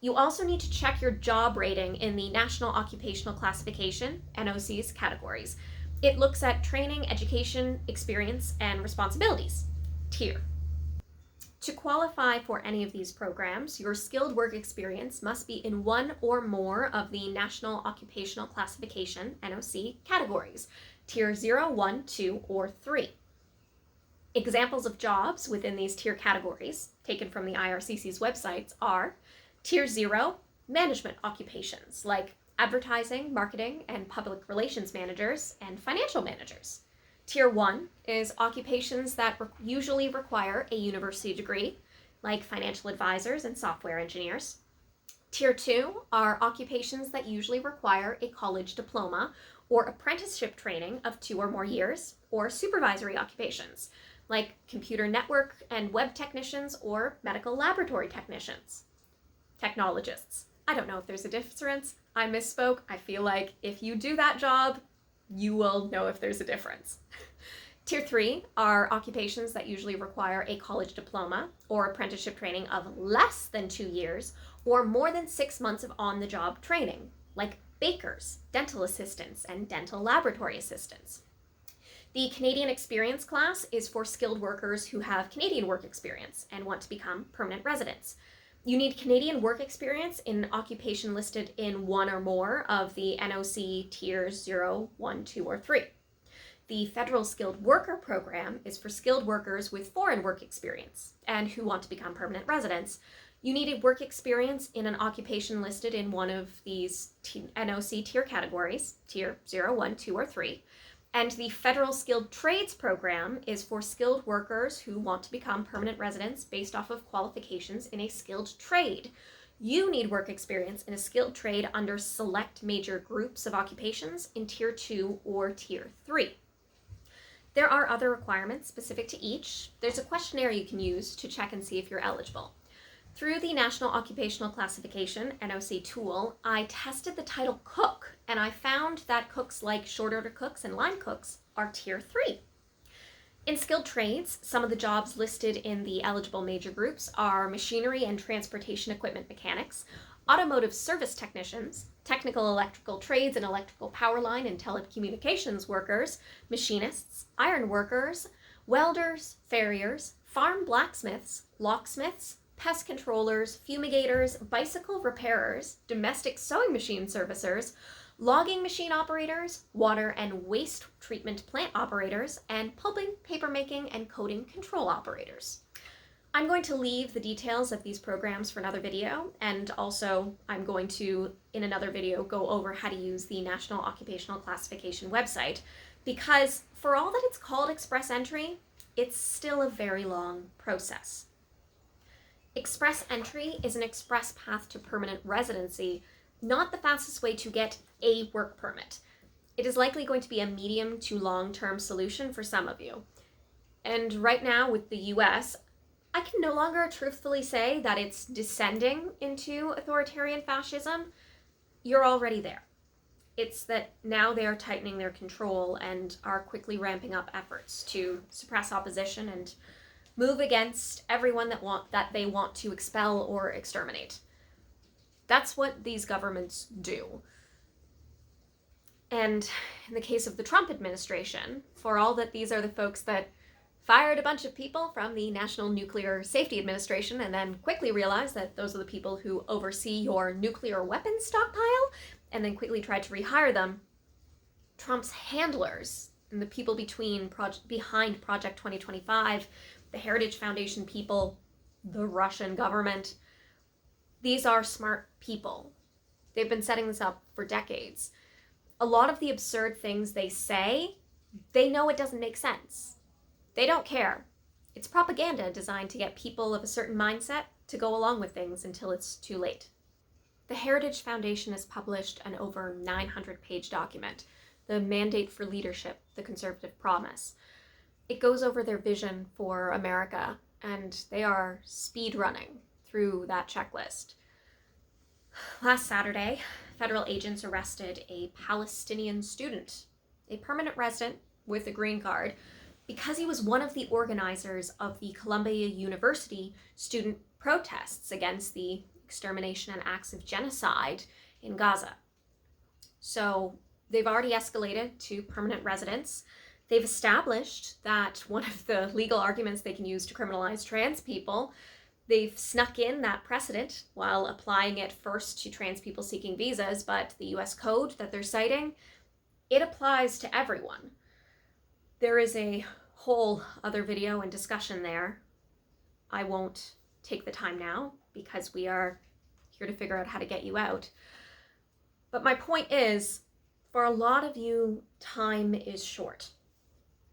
You also need to check your job rating in the National Occupational Classification, NOC's categories. It looks at training, education, experience, and responsibilities, tier. To qualify for any of these programs, your skilled work experience must be in one or more of the National Occupational Classification, NOC, categories, Tier 0, 1, 2, or 3. Examples of jobs within these tier categories, taken from the IRCC's websites, are Tier 0, management occupations, like advertising, marketing, and public relations managers, and financial managers. Tier 1 is occupations that usually require a university degree, like financial advisors and software engineers. Tier 2 are occupations that usually require a college diploma or apprenticeship training of 2 or more years, or supervisory occupations, like computer network and web technicians or medical laboratory technicians. Technologists. I don't know if there's a difference. I misspoke. I feel like if you do that job, you will know if there's a difference. Tier 3 are occupations that usually require a college diploma or apprenticeship training of less than 2 years or more than 6 months of on-the-job training, like bakers, dental assistants, and dental laboratory assistants. The Canadian Experience Class is for skilled workers who have Canadian work experience and want to become permanent residents. You need Canadian work experience in an occupation listed in one or more of the NOC Tiers 0, 1, 2, or 3. The Federal Skilled Worker Program is for skilled workers with foreign work experience and who want to become permanent residents. You need a work experience in an occupation listed in one of these NOC tier categories, Tier 0, 1, 2, or 3. And the Federal Skilled Trades Program is for skilled workers who want to become permanent residents based off of qualifications in a skilled trade. You need work experience in a skilled trade under select major groups of occupations in Tier 2 or Tier 3. There are other requirements specific to each. There's a questionnaire you can use to check and see if you're eligible. Through the National Occupational Classification, NOC tool, I tested the title cook, and I found that cooks like short order cooks and line cooks are Tier 3. In skilled trades, some of the jobs listed in the eligible major groups are machinery and transportation equipment mechanics, automotive service technicians, technical electrical trades and electrical power line and telecommunications workers, machinists, iron workers, welders, farriers, farm blacksmiths, locksmiths, pest controllers, fumigators, bicycle repairers, domestic sewing machine servicers, logging machine operators, water and waste treatment plant operators, and pulping, papermaking, and coating control operators. I'm going to leave the details of these programs for another video, and also I'm going to, in another video, go over how to use the National Occupational Classification website, because for all that it's called express entry, it's still a very long process. Express entry is an express path to permanent residency, not the fastest way to get a work permit. It is likely going to be a medium to long-term solution for some of you. And right now with the US, I can no longer truthfully say that it's descending into authoritarian fascism. You're already there. It's that now they are tightening their control and are quickly ramping up efforts to suppress opposition and move against everyone that they want to expel or exterminate. That's what these governments do. And in the case of the Trump administration, for all that these are the folks that fired a bunch of people from the National Nuclear Safety Administration and then quickly realized that those are the people who oversee your nuclear weapons stockpile and then quickly tried to rehire them, Trump's handlers and the people behind Project 2025, the Heritage Foundation people, the Russian government, these are smart people. They've been setting this up for decades. A lot of the absurd things they say, they know it doesn't make sense. They don't care. It's propaganda designed to get people of a certain mindset to go along with things until it's too late. The Heritage Foundation has published an over 900-page document, The Mandate for Leadership, the Conservative Promise. It goes over their vision for America, and they are speed running through that checklist. Last Saturday, federal agents arrested a Palestinian student, a permanent resident with a green card, because he was one of the organizers of the Columbia University student protests against the extermination and acts of genocide in Gaza. So they've already escalated to permanent residence. They've established that one of the legal arguments they can use to criminalize trans people, they've snuck in that precedent while applying it first to trans people seeking visas, but the US code that they're citing, it applies to everyone. There is a whole other video and discussion there. I won't take the time now because we are here to figure out how to get you out. But my point is, for a lot of you, time is short.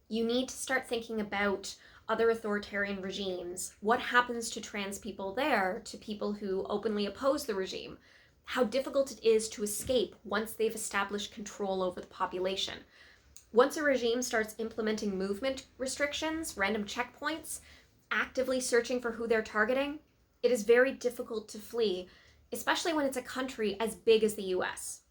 You need to start thinking about other authoritarian regimes. What happens to trans people there, to people who openly oppose the regime? How difficult it is to escape once they've established control over the population. Once a regime starts implementing movement restrictions, random checkpoints, actively searching for who they're targeting, it is very difficult to flee, especially when it's a country as big as the US.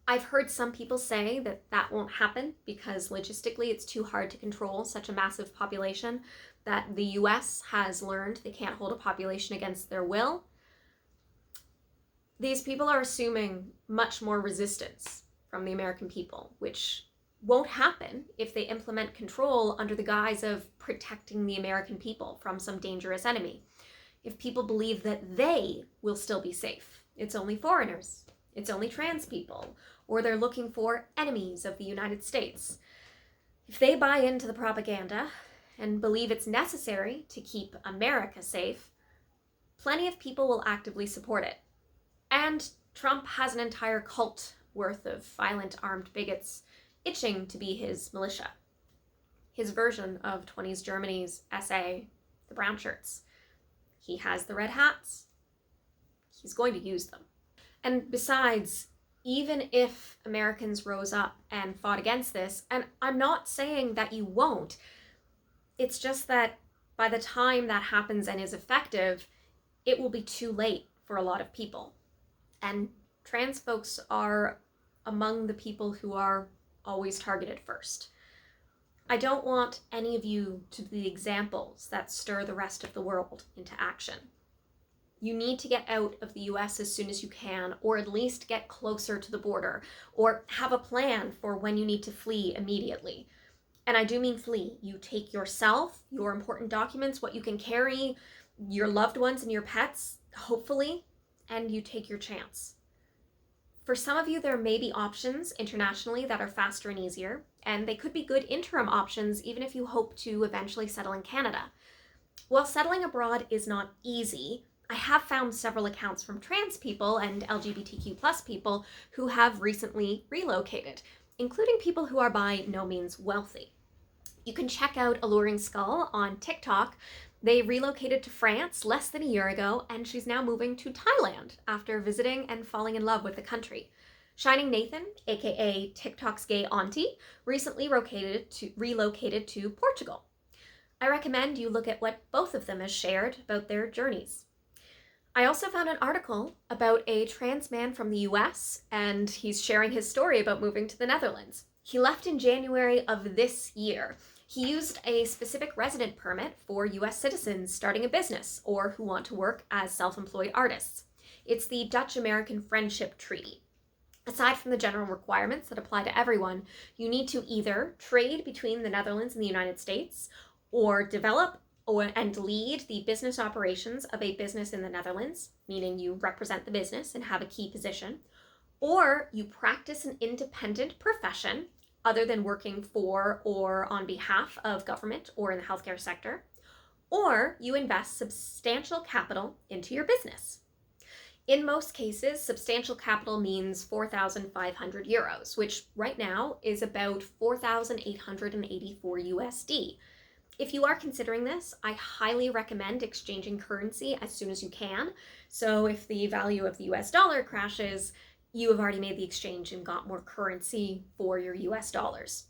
I've heard some people say that that won't happen because logistically it's too hard to control such a massive population, that the US has learned they can't hold a population against their will. These people are assuming much more resistance from the American people, which won't happen if they implement control under the guise of protecting the American people from some dangerous enemy. If people believe that they will still be safe, it's only foreigners, it's only trans people, or they're looking for enemies of the United States. If they buy into the propaganda and believe it's necessary to keep America safe, plenty of people will actively support it. And Trump has an entire cult worth of violent armed bigots itching to be his militia. His version of 20s Germany's essay, The Brown Shirts. He has the red hats. He's going to use them. And besides, even if Americans rose up and fought against this, and I'm not saying that you won't, it's just that by the time that happens and is effective, it will be too late for a lot of people. And trans folks are among the people who are always targeted first. I don't want any of you to be examples that stir the rest of the world into action. You need to get out of the US as soon as you can, or at least get closer to the border, or have a plan for when you need to flee immediately. And I do mean flee. You take yourself, your important documents, what you can carry, your loved ones and your pets, hopefully, and you take your chance. For some of you, there may be options internationally that are faster and easier, and they could be good interim options even if you hope to eventually settle in Canada. While settling abroad is not easy, I have found several accounts from trans people and LGBTQ+ people who have recently relocated, including people who are by no means wealthy. You can check out Alluring Skull on TikTok. They relocated to France less than a year ago, and she's now moving to Thailand after visiting and falling in love with the country. Shining Nathan, aka TikTok's gay auntie, recently relocated to Portugal. I recommend you look at what both of them have shared about their journeys. I also found an article about a trans man from the US, and he's sharing his story about moving to the Netherlands. He left in January of this year. He used a specific resident permit for US citizens starting a business or who want to work as self-employed artists. It's the Dutch-American Friendship Treaty. Aside from the general requirements that apply to everyone, you need to either trade between the Netherlands and the United States, or develop and lead the business operations of a business in the Netherlands, meaning you represent the business and have a key position, or you practice an independent profession other than working for or on behalf of government or in the healthcare sector, or you invest substantial capital into your business. In most cases, substantial capital means 4,500 euros, which right now is about 4,884 USD. If you are considering this, I highly recommend exchanging currency as soon as you can. So if the value of the US dollar crashes, you have already made the exchange and got more currency for your US dollars.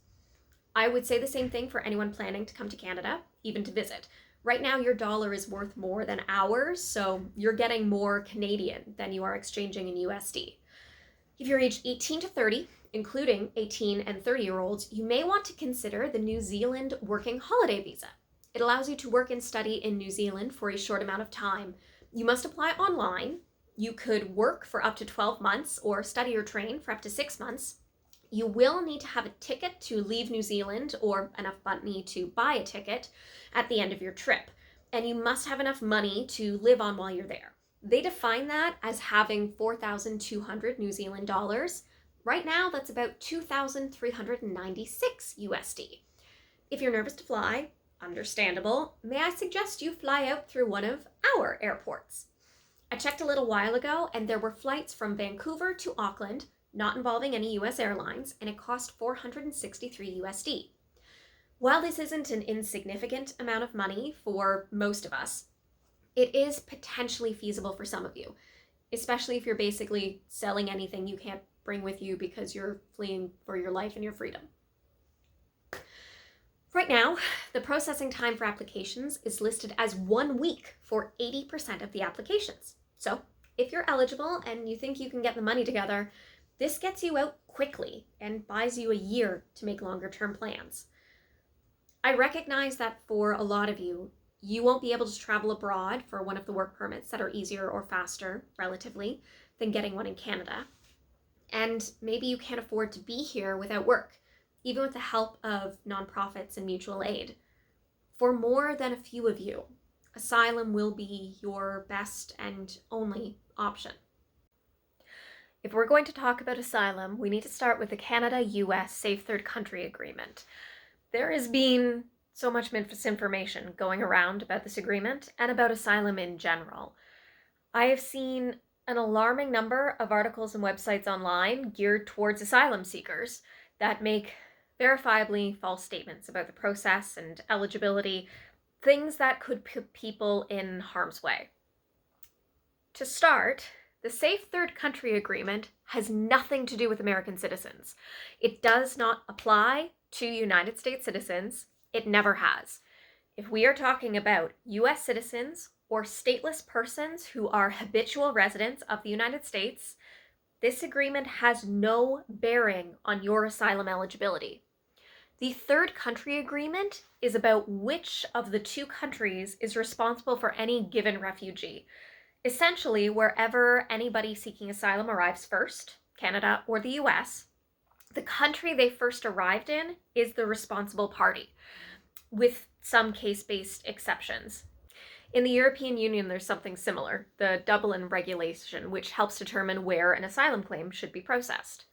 I would say the same thing for anyone planning to come to Canada, even to visit. Right now, your dollar is worth more than ours, so you're getting more Canadian than you are exchanging in USD. If you're aged 18 to 30, including 18 and 30-year-olds, you may want to consider the New Zealand Working Holiday Visa. It allows you to work and study in New Zealand for a short amount of time. You must apply online. You could work for up to 12 months or study or train for up to 6 months. You will need to have a ticket to leave New Zealand or enough money to buy a ticket at the end of your trip. And you must have enough money to live on while you're there. They define that as having 4,200 New Zealand dollars. Right now, that's about 2,396 USD. If you're nervous to fly, understandable, may I suggest you fly out through one of our airports? I checked a little while ago, and there were flights from Vancouver to Auckland, not involving any US airlines, and it cost 463 USD. While this isn't an insignificant amount of money for most of us, it is potentially feasible for some of you, especially if you're basically selling anything you can't bring with you because you're fleeing for your life and your freedom. Right now, the processing time for applications is listed as 1 week for 80% of the applications. So if you're eligible and you think you can get the money together, this gets you out quickly and buys you a year to make longer term plans. I recognize that for a lot of you, you won't be able to travel abroad for one of the work permits that are easier or faster, relatively, than getting one in Canada. And maybe you can't afford to be here without work, even with the help of nonprofits and mutual aid. For more than a few of you, asylum will be your best and only option. If we're going to talk about asylum, we need to start with the Canada-US Safe Third Country Agreement. There has been so much misinformation going around about this agreement and about asylum in general. I have seen an alarming number of articles and websites online geared towards asylum seekers that make verifiably false statements about the process and eligibility, things that could put people in harm's way. To start, the Safe Third Country Agreement has nothing to do with American citizens. It does not apply to United States citizens. It never has. If we are talking about US citizens or stateless persons who are habitual residents of the United States, this agreement has no bearing on your asylum eligibility. The Third Country Agreement is about which of the two countries is responsible for any given refugee. Essentially, wherever anybody seeking asylum arrives first, Canada or the US, the country they first arrived in is the responsible party, with some case-based exceptions. In the European Union, there's something similar, the Dublin Regulation, which helps determine where an asylum claim should be processed.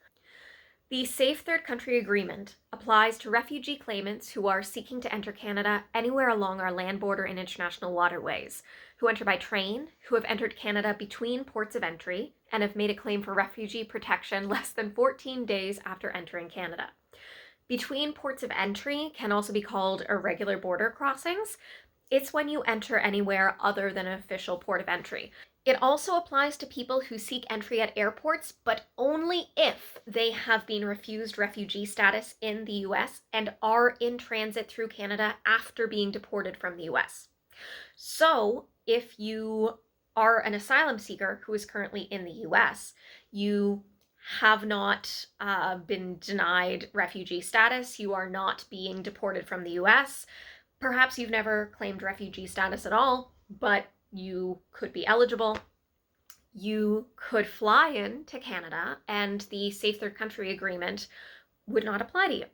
The Safe Third Country Agreement applies to refugee claimants who are seeking to enter Canada anywhere along our land border and international waterways, who enter by train, who have entered Canada between ports of entry, and have made a claim for refugee protection less than 14 days after entering Canada. Between ports of entry can also be called irregular border crossings. It's when you enter anywhere other than an official port of entry. It also applies to people who seek entry at airports, but only if they have been refused refugee status in the US and are in transit through Canada after being deported from the US. So, if you are an asylum seeker who is currently in the US, you have not been denied refugee status, you are not being deported from the US, perhaps you've never claimed refugee status at all, but you could be eligible. You could fly in to Canada and the Safe Third Country Agreement would not apply to you.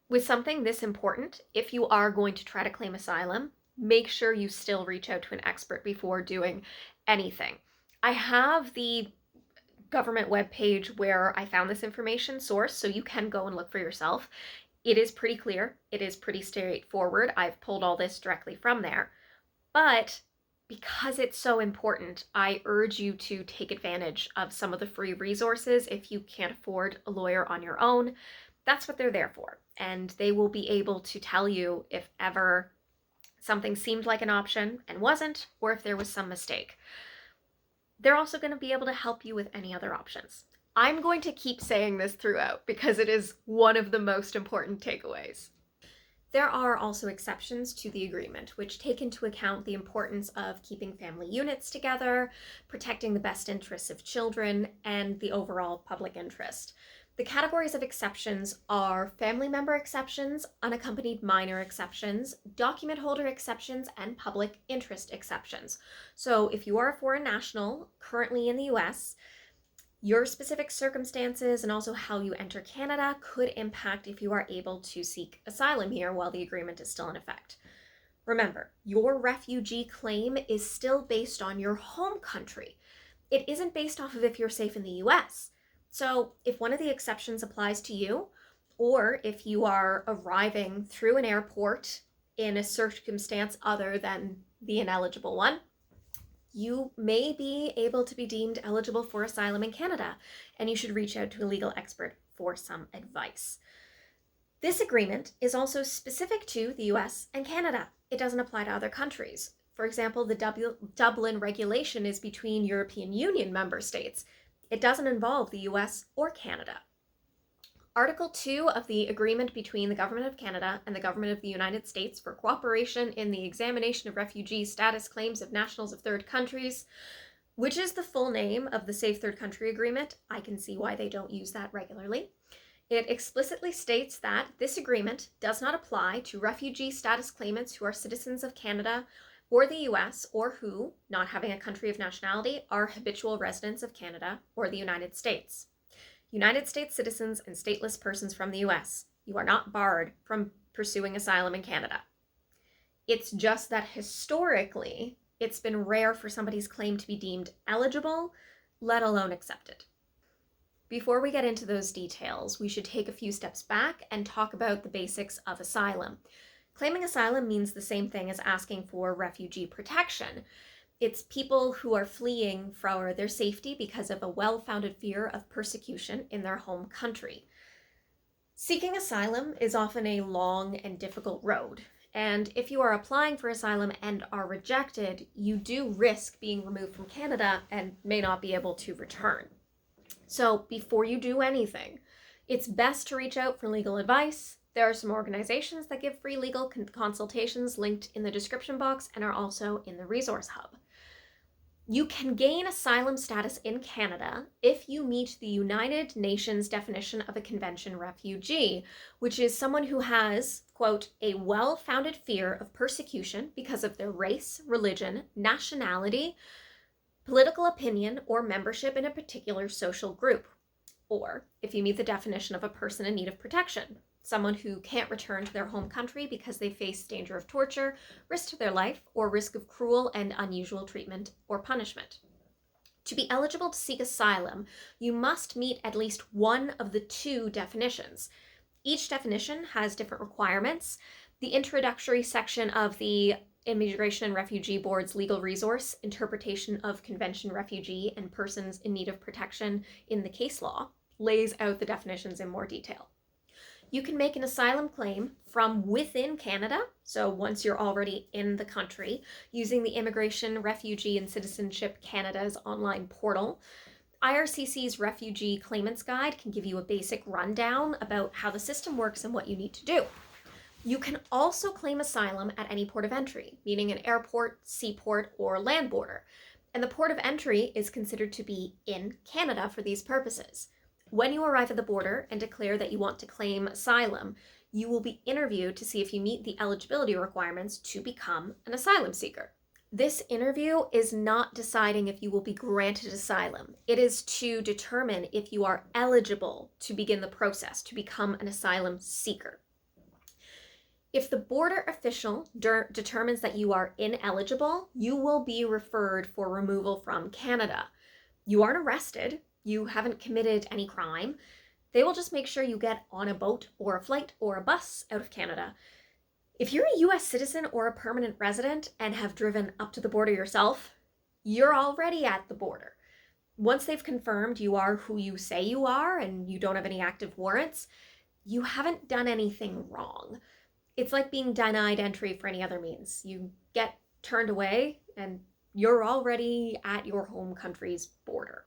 With something this important, if you are going to try to claim asylum, make sure you still reach out to an expert before doing anything. I have the government webpage where I found this information sourced, so you can go and look for yourself. It is pretty clear. It is pretty straightforward. I've pulled all this directly from there. But because it's so important, I urge you to take advantage of some of the free resources if you can't afford a lawyer on your own. That's what they're there for. And they will be able to tell you if ever something seemed like an option and wasn't, or if there was some mistake. They're also going to be able to help you with any other options. I'm going to keep saying this throughout because it is one of the most important takeaways. There are also exceptions to the agreement, which take into account the importance of keeping family units together, protecting the best interests of children, and the overall public interest. The categories of exceptions are family member exceptions, unaccompanied minor exceptions, document holder exceptions, and public interest exceptions. So if you are a foreign national currently in the US, your specific circumstances and also how you enter Canada could impact if you are able to seek asylum here while the agreement is still in effect. Remember, your refugee claim is still based on your home country. It isn't based off of if you're safe in the US. So if one of the exceptions applies to you, or if you are arriving through an airport in a circumstance other than the ineligible one, you may be able to be deemed eligible for asylum in Canada, and you should reach out to a legal expert for some advice. This agreement is also specific to the US and Canada. It doesn't apply to other countries. For example, the Dublin regulation is between European Union member states. It doesn't involve the US or Canada. Article 2 of the agreement between the Government of Canada and the Government of the United States for cooperation in the examination of refugee status claims of nationals of third countries, which is the full name of the Safe Third Country Agreement. I can see why they don't use that regularly. It explicitly states that this agreement does not apply to refugee status claimants who are citizens of Canada or the US, or who, not having a country of nationality, are habitual residents of Canada or the United States. United States citizens and stateless persons from the US, you are not barred from pursuing asylum in Canada. It's just that historically, it's been rare for somebody's claim to be deemed eligible, let alone accepted. Before we get into those details, we should take a few steps back and talk about the basics of asylum. Claiming asylum means the same thing as asking for refugee protection. It's people who are fleeing for their safety because of a well-founded fear of persecution in their home country. Seeking asylum is often a long and difficult road, and if you are applying for asylum and are rejected, you do risk being removed from Canada and may not be able to return. So before you do anything, it's best to reach out for legal advice. There are some organizations that give free legal consultations linked in the description box and are also in the resource hub. You can gain asylum status in Canada if you meet the United Nations definition of a convention refugee, which is someone who has, quote, a well-founded fear of persecution because of their race, religion, nationality, political opinion, or membership in a particular social group. Or if you meet the definition of a person in need of protection, someone who can't return to their home country because they face danger of torture, risk to their life, or risk of cruel and unusual treatment or punishment. To be eligible to seek asylum, you must meet at least one of the two definitions. Each definition has different requirements. The introductory section of the Immigration and Refugee Board's legal resource, Interpretation of Convention Refugee and Persons in Need of Protection in the Case Law, lays out the definitions in more detail. You can make an asylum claim from within Canada, so once you're already in the country, using the Immigration, Refugee, and Citizenship Canada's online portal. IRCC's Refugee Claimants Guide can give you a basic rundown about how the system works and what you need to do. You can also claim asylum at any port of entry, meaning an airport, seaport, or land border. And the port of entry is considered to be in Canada for these purposes. When you arrive at the border and declare that you want to claim asylum, you will be interviewed to see if you meet the eligibility requirements to become an asylum seeker. This interview is not deciding if you will be granted asylum. It is to determine if you are eligible to begin the process to become an asylum seeker. If the border official determines that you are ineligible, you will be referred for removal from Canada. You aren't arrested. You haven't committed any crime. They will just make sure you get on a boat or a flight or a bus out of Canada. If you're a US citizen or a permanent resident and have driven up to the border yourself, you're already at the border. Once they've confirmed you are who you say you are and you don't have any active warrants, you haven't done anything wrong. It's like being denied entry for any other means. You get turned away and you're already at your home country's border.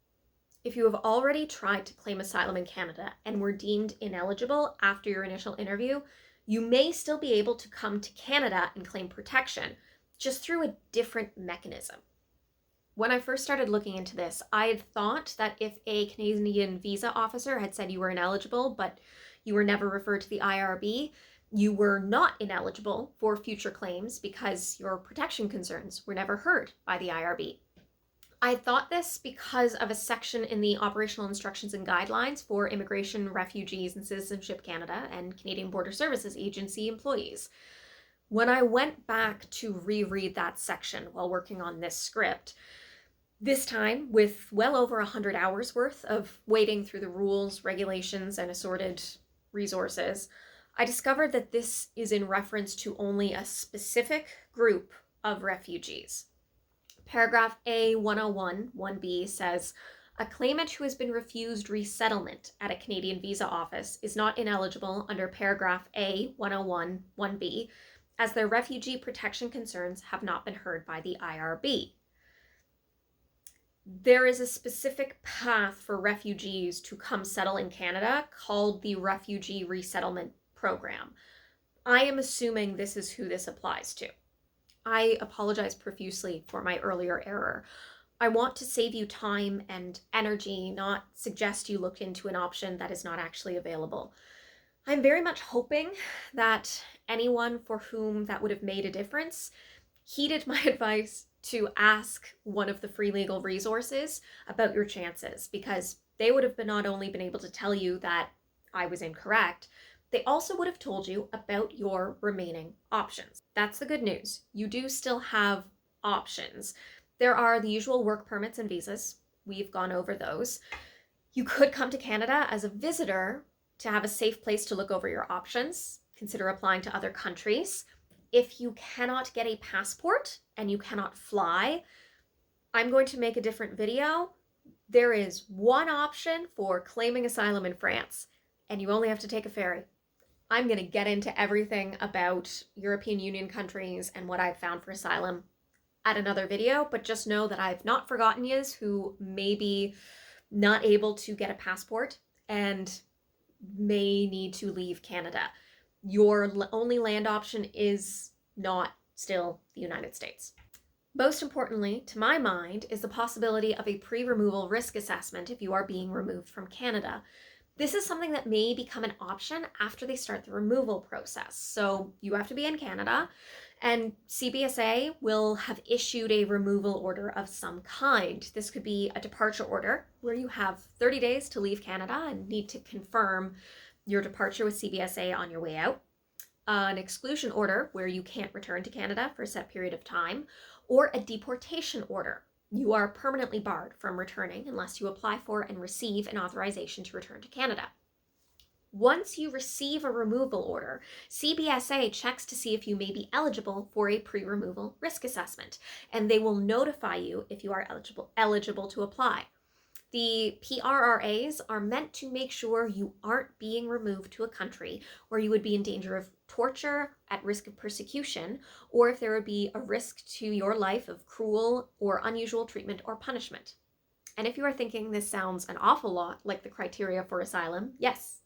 If you have already tried to claim asylum in Canada and were deemed ineligible after your initial interview, you may still be able to come to Canada and claim protection, just through a different mechanism. When I first started looking into this, I had thought that if a Canadian visa officer had said you were ineligible, but you were never referred to the IRB, you were not ineligible for future claims because your protection concerns were never heard by the IRB. I thought this because of a section in the Operational Instructions and Guidelines for Immigration, Refugees, and Citizenship Canada and Canadian Border Services Agency employees. When I went back to reread that section while working on this script, this time with well over 100 hours worth of wading through the rules, regulations, and assorted resources, I discovered that this is in reference to only a specific group of refugees. Paragraph A101, 1B says, a claimant who has been refused resettlement at a Canadian visa office is not ineligible under paragraph A101, 1B, as their refugee protection concerns have not been heard by the IRB. There is a specific path for refugees to come settle in Canada called the Refugee Resettlement Program. I am assuming this is who this applies to. I apologize profusely for my earlier error. I want to save you time and energy, not suggest you look into an option that is not actually available. I'm very much hoping that anyone for whom that would have made a difference heeded my advice to ask one of the free legal resources about your chances, because they would have not only been able to tell you that I was incorrect, they also would have told you about your remaining options. That's the good news. You do still have options. There are the usual work permits and visas. We've gone over those. You could come to Canada as a visitor to have a safe place to look over your options. Consider applying to other countries. If you cannot get a passport and you cannot fly, I'm going to make a different video. There is one option for claiming asylum in France, and you only have to take a ferry. I'm going to get into everything about European Union countries and what I've found for asylum at another video, but just know that I've not forgotten yous who may be not able to get a passport and may need to leave Canada. Your only land option is not still the United States. Most importantly, to my mind, is the possibility of a pre-removal risk assessment if you are being removed from Canada. This is something that may become an option after they start the removal process. So you have to be in Canada, and CBSA will have issued a removal order of some kind. This could be a departure order where you have 30 days to leave Canada and need to confirm your departure with CBSA on your way out. An exclusion order where you can't return to Canada for a set period of time, or a deportation order. You are permanently barred from returning unless you apply for and receive an authorization to return to Canada. Once you receive a removal order, CBSA checks to see if you may be eligible for a pre-removal risk assessment, and they will notify you if you are eligible to apply. The PRRAs are meant to make sure you aren't being removed to a country where you would be in danger of torture, at risk of persecution, or if there would be a risk to your life of cruel or unusual treatment or punishment. And if you are thinking this sounds an awful lot like the criteria for asylum, yes,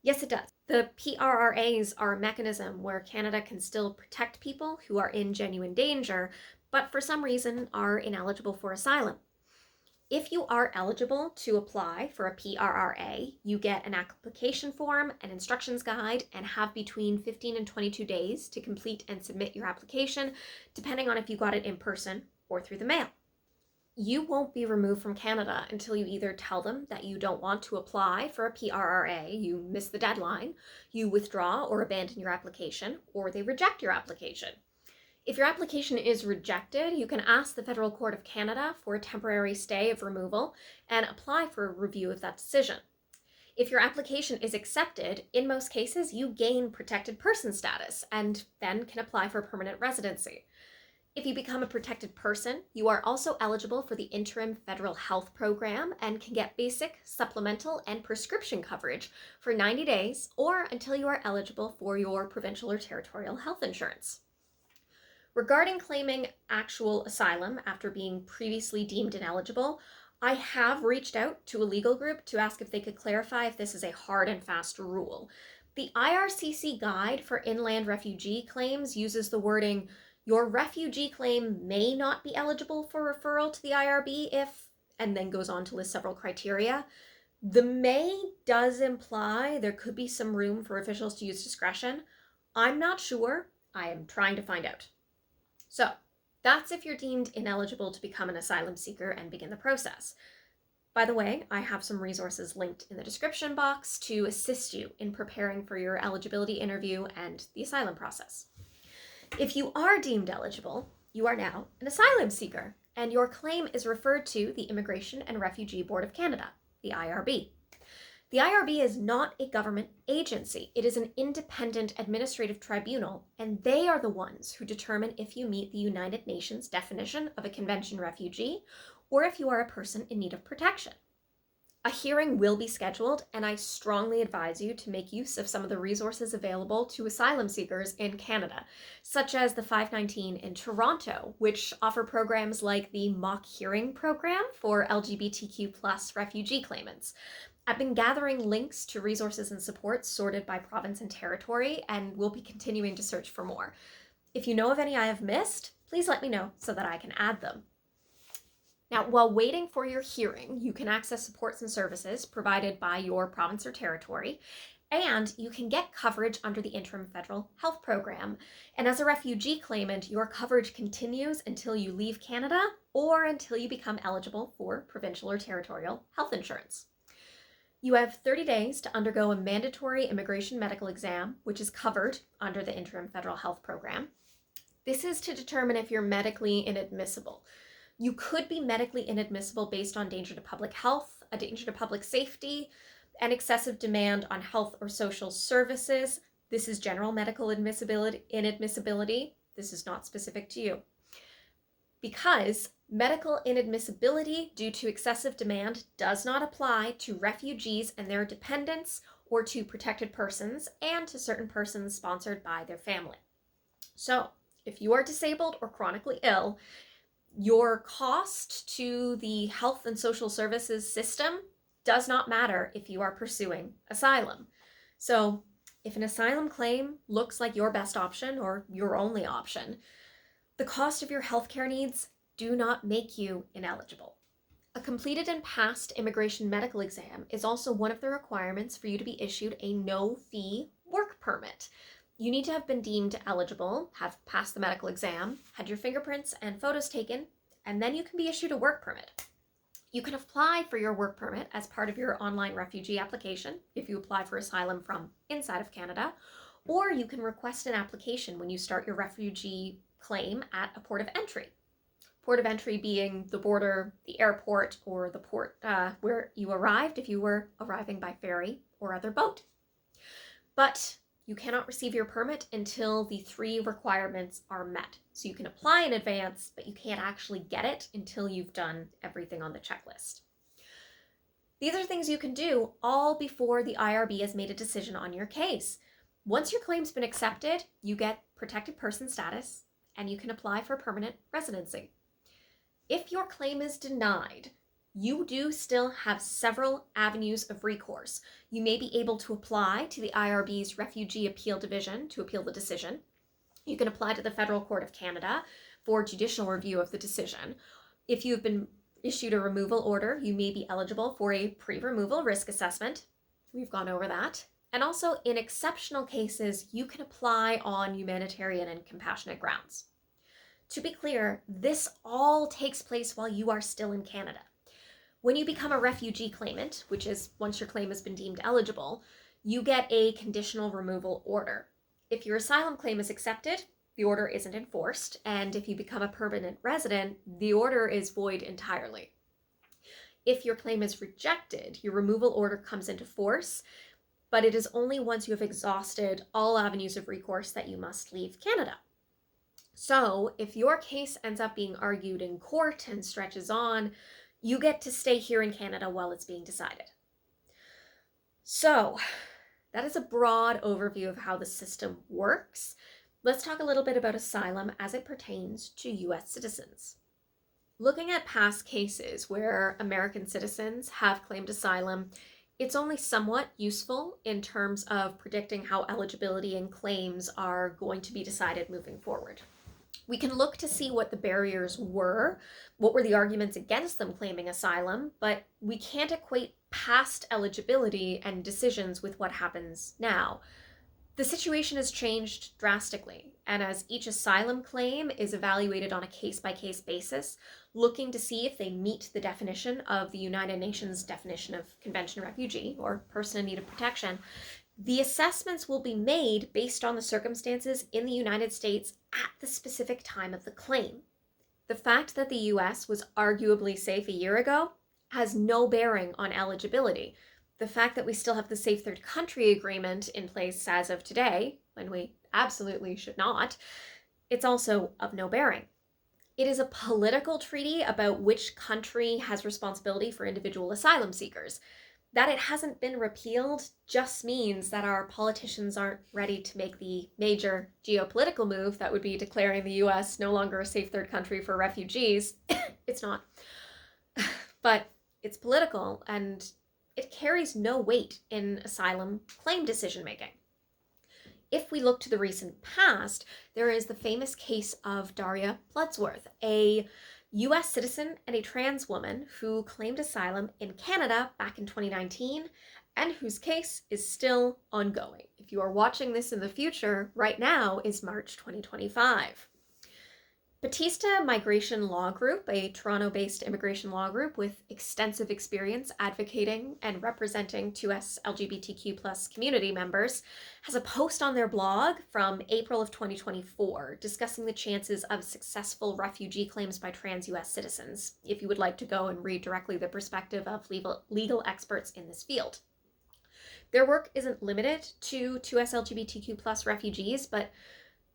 it does. The PRRAs are a mechanism where Canada can still protect people who are in genuine danger, but for some reason are ineligible for asylum. If you are eligible to apply for a PRRA, you get an application form, an instructions guide, and have between 15 and 22 days to complete and submit your application, depending on if you got it in person or through the mail. You won't be removed from Canada until you either tell them that you don't want to apply for a PRRA, you miss the deadline, you withdraw or abandon your application, or they reject your application. If your application is rejected, you can ask the Federal Court of Canada for a temporary stay of removal and apply for a review of that decision. If your application is accepted, in most cases, you gain protected person status and then can apply for permanent residency. If you become a protected person, you are also eligible for the Interim Federal Health Program and can get basic, supplemental, and prescription coverage for 90 days or until you are eligible for your provincial or territorial health insurance. Regarding claiming actual asylum after being previously deemed ineligible, I have reached out to a legal group to ask if they could clarify if this is a hard and fast rule. The IRCC guide for inland refugee claims uses the wording, "Your refugee claim may not be eligible for referral to the IRB if," and then goes on to list several criteria. The may does imply there could be some room for officials to use discretion. I'm not sure. I am trying to find out. So that's if you're deemed ineligible to become an asylum seeker and begin the process. By the way, I have some resources linked in the description box to assist you in preparing for your eligibility interview and the asylum process. If you are deemed eligible, you are now an asylum seeker, and your claim is referred to the Immigration and Refugee Board of Canada, the IRB. The IRB is not a government agency. It is an independent administrative tribunal, and they are the ones who determine if you meet the United Nations definition of a convention refugee or if you are a person in need of protection. A hearing will be scheduled, and I strongly advise you to make use of some of the resources available to asylum seekers in Canada, such as the 519 in Toronto, which offer programs like the mock hearing program for LGBTQ+ refugee claimants. I've been gathering links to resources and supports sorted by province and territory, and will be continuing to search for more. If you know of any I have missed, please let me know so that I can add them. Now, while waiting for your hearing, you can access supports and services provided by your province or territory, and you can get coverage under the Interim Federal Health Program. And as a refugee claimant, your coverage continues until you leave Canada or until you become eligible for provincial or territorial health insurance. You have 30 days to undergo a mandatory immigration medical exam, which is covered under the Interim Federal Health Program. This is to determine if you're medically inadmissible. You could be medically inadmissible based on danger to public health, a danger to public safety, and excessive demand on health or social services. This is general medical inadmissibility. This is not specific to you. Because medical inadmissibility due to excessive demand does not apply to refugees and their dependents or to protected persons and to certain persons sponsored by their family. So, if you are disabled or chronically ill, your cost to the health and social services system does not matter if you are pursuing asylum. So, if an asylum claim looks like your best option or your only option, the cost of your healthcare needs do not make you ineligible. A completed and passed immigration medical exam is also one of the requirements for you to be issued a no-fee work permit. You need to have been deemed eligible, have passed the medical exam, had your fingerprints and photos taken, and then you can be issued a work permit. You can apply for your work permit as part of your online refugee application if you apply for asylum from inside of Canada, or you can request an application when you start your refugee claim at a port of entry. Port of entry being the border, the airport, or the port where you arrived if you were arriving by ferry or other boat. But you cannot receive your permit until the 3 requirements are met. So you can apply in advance, but you can't actually get it until you've done everything on the checklist. These are things you can do all before the IRB has made a decision on your case. Once your claim's been accepted, you get protected person status, and you can apply for permanent residency. If your claim is denied, you do still have several avenues of recourse. You may be able to apply to the IRB's Refugee Appeal Division to appeal the decision. You can apply to the Federal Court of Canada for judicial review of the decision. If you've been issued a removal order, you may be eligible for a pre-removal risk assessment. We've gone over that. And also, in exceptional cases, you can apply on humanitarian and compassionate grounds. To be clear, this all takes place while you are still in Canada. When you become a refugee claimant, which is once your claim has been deemed eligible, you get a conditional removal order. If your asylum claim is accepted, the order isn't enforced, and if you become a permanent resident, the order is void entirely. If your claim is rejected, your removal order comes into force, but it is only once you have exhausted all avenues of recourse that you must leave Canada. So, if your case ends up being argued in court and stretches on, you get to stay here in Canada while it's being decided. So, that is a broad overview of how the system works. Let's talk a little bit about asylum as it pertains to US citizens. Looking at past cases where American citizens have claimed asylum, it's only somewhat useful in terms of predicting how eligibility and claims are going to be decided moving forward. We can look to see what the barriers were, what were the arguments against them claiming asylum, but we can't equate past eligibility and decisions with what happens now. The situation has changed drastically, and as each asylum claim is evaluated on a case-by-case basis, looking to see if they meet the definition of the United Nations definition of convention refugee, or person in need of protection, the assessments will be made based on the circumstances in the United States at the specific time of the claim. The fact that the US was arguably safe a year ago has no bearing on eligibility. The fact that we still have the Safe Third Country Agreement in place as of today, when we absolutely should not, it's also of no bearing. It is a political treaty about which country has responsibility for individual asylum seekers. That it hasn't been repealed just means that our politicians aren't ready to make the major geopolitical move that would be declaring the US no longer a safe third country for refugees. It's not. But it's political, and it carries no weight in asylum claim decision making. If we look to the recent past, there is the famous case of Daria Bloodsworth, a US citizen and a trans woman who claimed asylum in Canada back in 2019 and whose case is still ongoing. If you are watching this in the future, right now is March 2025. Batista Migration Law Group, a Toronto-based immigration law group with extensive experience advocating and representing 2S LGBTQ+ community members, has a post on their blog from April of 2024 discussing the chances of successful refugee claims by trans US citizens, if you would like to go and read directly the perspective of legal experts in this field. Their work isn't limited to 2S LGBTQ+ refugees, but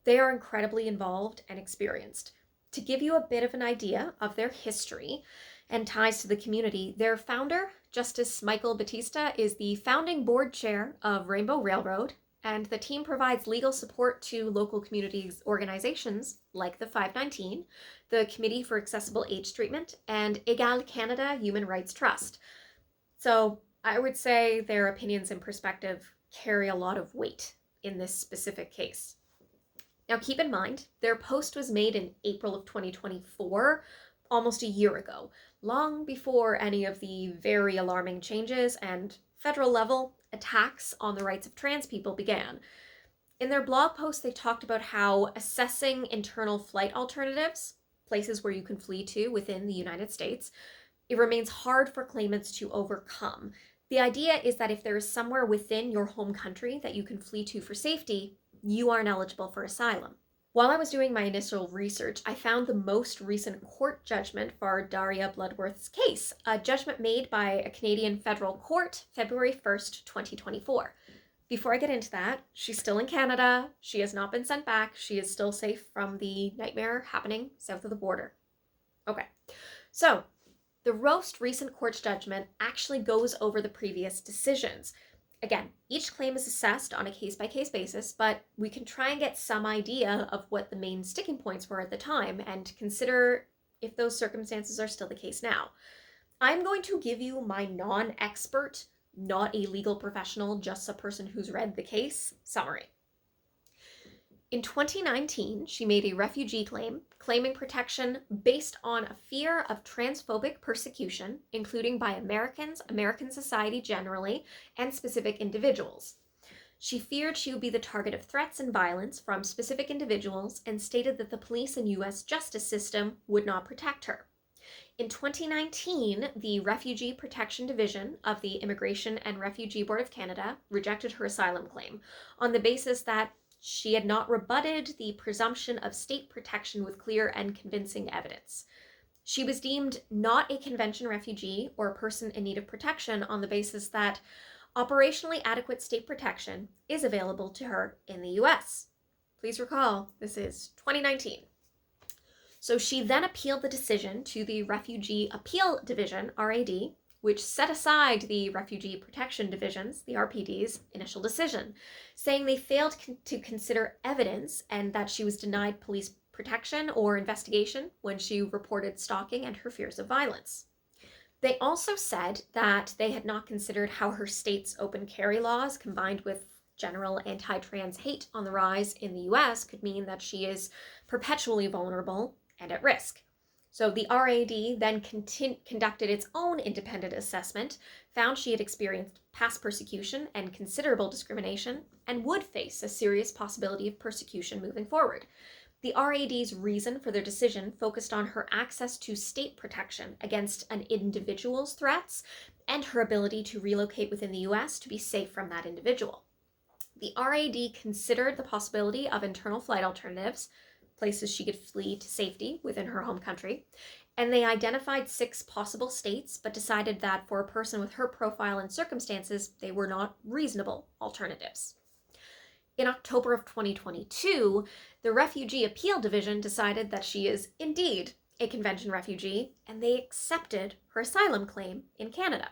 they are incredibly involved and experienced. To give you a bit of an idea of their history and ties to the community, their founder, Justice Michael Batista, is the founding board chair of Rainbow Railroad, and the team provides legal support to local community organizations like the 519, the Committee for Accessible Age Treatment, and Egal Canada Human Rights Trust. So I would say their opinions and perspective carry a lot of weight in this specific case. Now keep in mind, their post was made in April of 2024, almost a year ago, long before any of the very alarming changes and federal level attacks on the rights of trans people began. In their blog post, they talked about how assessing internal flight alternatives, places where you can flee to within the United States, it remains hard for claimants to overcome. The idea is that if there is somewhere within your home country that you can flee to for safety, you aren't eligible for asylum. While I was doing my initial research, I found the most recent court judgment for Daria Bloodworth's case, a judgment made by a Canadian federal court, February 1st, 2024. Before I get into that, she's still in Canada, she has not been sent back, she is still safe from the nightmare happening south of the border. Okay, so the most recent court judgment actually goes over the previous decisions. Again, each claim is assessed on a case-by-case basis, but we can try and get some idea of what the main sticking points were at the time and consider if those circumstances are still the case now. I'm going to give you my non-expert, not a legal professional, just a person who's read the case, summary. In 2019, she made a refugee claim, claiming protection based on a fear of transphobic persecution, including by Americans, American society generally, and specific individuals. She feared she would be the target of threats and violence from specific individuals and stated that the police and U.S. justice system would not protect her. In 2019, the Refugee Protection Division of the Immigration and Refugee Board of Canada rejected her asylum claim on the basis that she had not rebutted the presumption of state protection with clear and convincing evidence. She was deemed not a convention refugee or a person in need of protection on the basis that operationally adequate state protection is available to her in the US. Please recall, this is 2019. So she then appealed the decision to the Refugee Appeal Division, RAD, which set aside the Refugee Protection Division's, the RPD's, initial decision, saying they failed to consider evidence and that she was denied police protection or investigation when she reported stalking and her fears of violence. They also said that they had not considered how her state's open carry laws, combined with general anti-trans hate on the rise in the US, could mean that she is perpetually vulnerable and at risk. So the RAD then conducted its own independent assessment, found she had experienced past persecution and considerable discrimination, and would face a serious possibility of persecution moving forward. The RAD's reason for their decision focused on her access to state protection against an individual's threats and her ability to relocate within the US to be safe from that individual. The RAD considered the possibility of internal flight alternatives, places she could flee to safety within her home country, and they identified 6 possible states, but decided that for a person with her profile and circumstances, they were not reasonable alternatives. In October of 2022, the Refugee Appeal Division decided that she is indeed a convention refugee, and they accepted her asylum claim in Canada.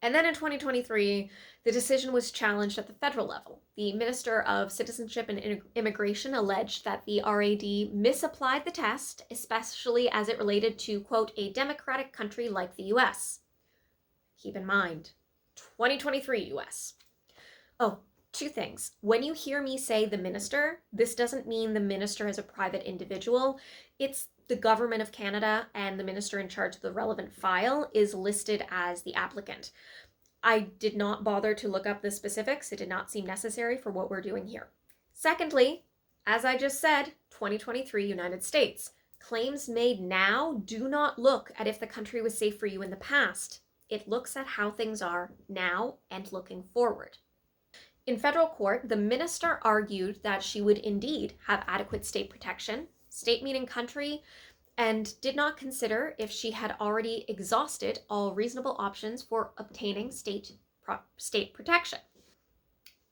And then in 2023, the decision was challenged at the federal level. The Minister of Citizenship and Immigration alleged that the RAD misapplied the test, especially as it related to, quote, a democratic country like the US. Keep in mind, 2023 US. Oh, 2 things. When you hear me say the minister, this doesn't mean the minister as a private individual. It's the government of Canada, and the minister in charge of the relevant file is listed as the applicant. I did not bother to look up the specifics. It did not seem necessary for what we're doing here. Secondly, as I just said, 2023 United States. Claims made now do not look at if the country was safe for you in the past. It looks at how things are now and looking forward. In federal court, the minister argued that she would indeed have adequate state protection, state meaning country, and did not consider if she had already exhausted all reasonable options for obtaining state protection.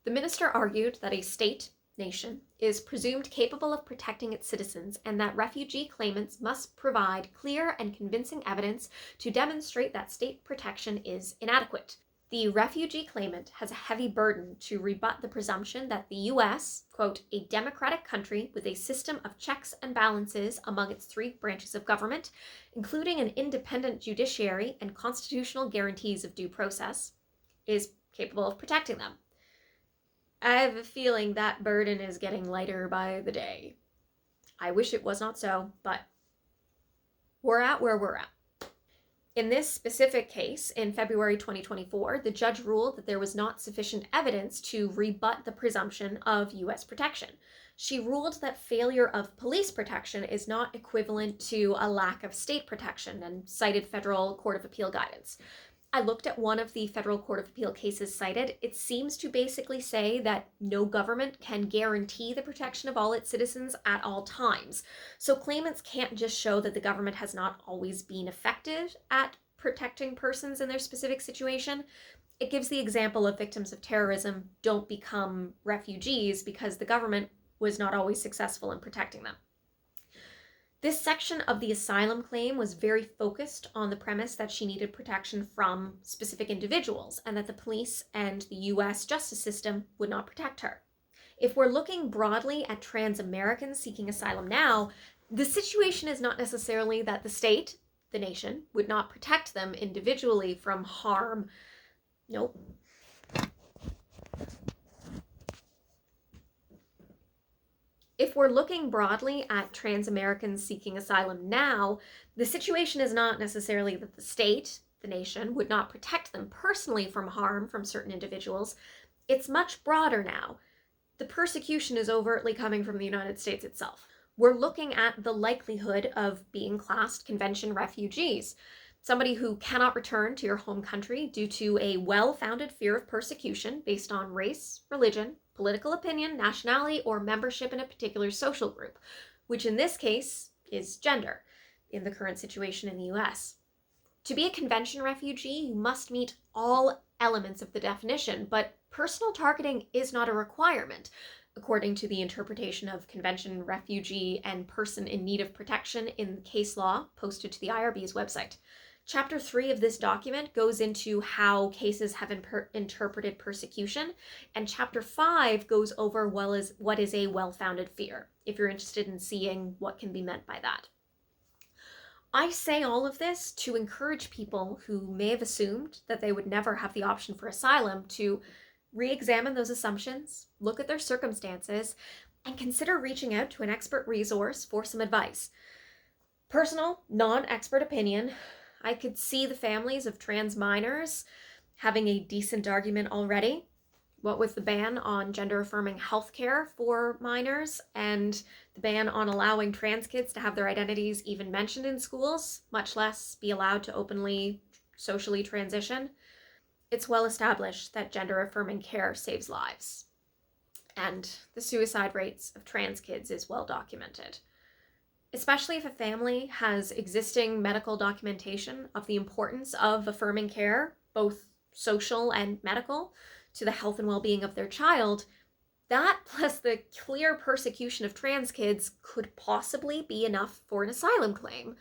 The minister argued that a state, nation, is presumed capable of protecting its citizens and that refugee claimants must provide clear and convincing evidence to demonstrate that state protection is inadequate. The refugee claimant has a heavy burden to rebut the presumption that the US, quote, a democratic country with a system of checks and balances among its 3 branches of government, including an independent judiciary and constitutional guarantees of due process, is capable of protecting them. I have a feeling that burden is getting lighter by the day. I wish it was not so, but we're at where we're at. In this specific case, in February 2024, the judge ruled that there was not sufficient evidence to rebut the presumption of U.S. protection. She ruled that failure of police protection is not equivalent to a lack of state protection and cited Federal Court of Appeal guidance. I looked at one of the Federal Court of Appeal cases cited. It seems to basically say that no government can guarantee the protection of all its citizens at all times. So claimants can't just show that the government has not always been effective at protecting persons in their specific situation. It gives the example of victims of terrorism don't become refugees because the government was not always successful in protecting them. This section of the asylum claim was very focused on the premise that she needed protection from specific individuals and that the police and the US justice system would not protect her. If we're looking broadly at trans Americans seeking asylum now, the situation is not necessarily that the state, the nation, would not protect them individually from harm. Nope. If we're looking broadly at trans Americans seeking asylum now, the situation is not necessarily that the state, the nation, would not protect them personally from harm from certain individuals. It's much broader now. The persecution is overtly coming from the United States itself. We're looking at the likelihood of being classed convention refugees, somebody who cannot return to your home country due to a well-founded fear of persecution based on race, religion, political opinion, nationality, or membership in a particular social group, which in this case is gender, in the current situation in the US. To be a convention refugee, you must meet all elements of the definition, but personal targeting is not a requirement, according to the interpretation of convention refugee and person in need of protection in the case law posted to the IRB's website. Chapter 3 of this document goes into how cases have interpreted persecution, and Chapter 5 goes over what is a well-founded fear, if you're interested in seeing what can be meant by that. I say all of this to encourage people who may have assumed that they would never have the option for asylum to re-examine those assumptions, look at their circumstances, and consider reaching out to an expert resource for some advice. Personal, non-expert opinion, I could see the families of trans minors having a decent argument already. What with the ban on gender-affirming healthcare for minors and the ban on allowing trans kids to have their identities even mentioned in schools, much less be allowed to openly socially transition, it's well established that gender-affirming care saves lives. And the suicide rates of trans kids is well documented. Especially if a family has existing medical documentation of the importance of affirming care, both social and medical, to the health and well-being of their child, that plus the clear persecution of trans kids could possibly be enough for an asylum claim.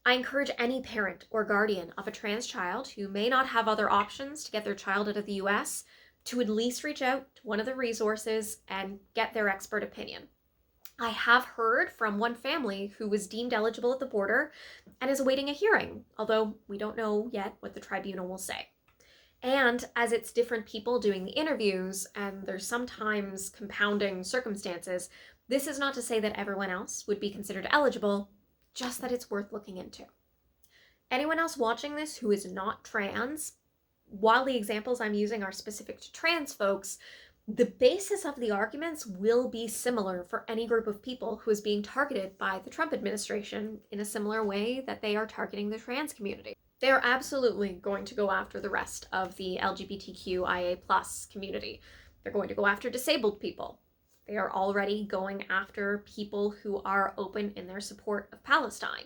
I encourage any parent or guardian of a trans child who may not have other options to get their child out of the US to at least reach out to one of the resources and get their expert opinion. I have heard from one family who was deemed eligible at the border and is awaiting a hearing, although we don't know yet what the tribunal will say. And as it's different people doing the interviews and there's sometimes compounding circumstances, this is not to say that everyone else would be considered eligible, just that it's worth looking into. Anyone else watching this who is not trans, while the examples I'm using are specific to trans folks, the basis of the arguments will be similar for any group of people who is being targeted by the Trump administration in a similar way that they are targeting the trans community. They are absolutely going to go after the rest of the LGBTQIA+ community. They're going to go after disabled people. They are already going after people who are open in their support of Palestine.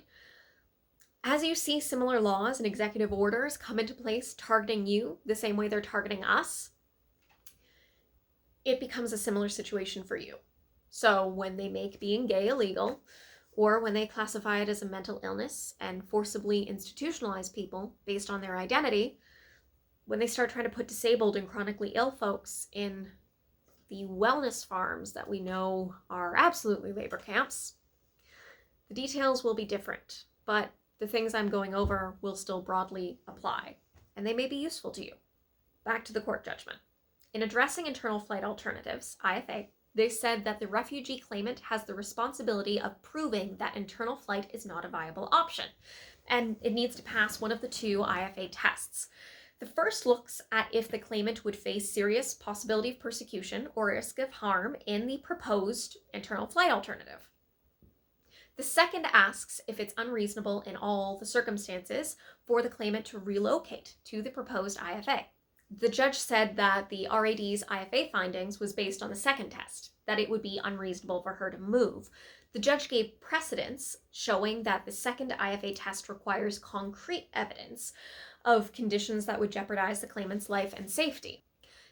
As you see similar laws and executive orders come into place targeting you the same way they're targeting us, it becomes a similar situation for you. So when they make being gay illegal, or when they classify it as a mental illness and forcibly institutionalize people based on their identity, when they start trying to put disabled and chronically ill folks in the wellness farms that we know are absolutely labor camps, the details will be different, but the things I'm going over will still broadly apply, and they may be useful to you. Back to the court judgment. In addressing internal flight alternatives, IFA, they said that the refugee claimant has the responsibility of proving that internal flight is not a viable option, and it needs to pass one of the two IFA tests. The first looks at if the claimant would face serious possibility of persecution or risk of harm in the proposed internal flight alternative. The second asks if it's unreasonable in all the circumstances for the claimant to relocate to the proposed IFA. The judge said that the RAD's IFA findings was based on the second test, that it would be unreasonable for her to move. The judge gave precedence showing that the second IFA test requires concrete evidence of conditions that would jeopardize the claimant's life and safety.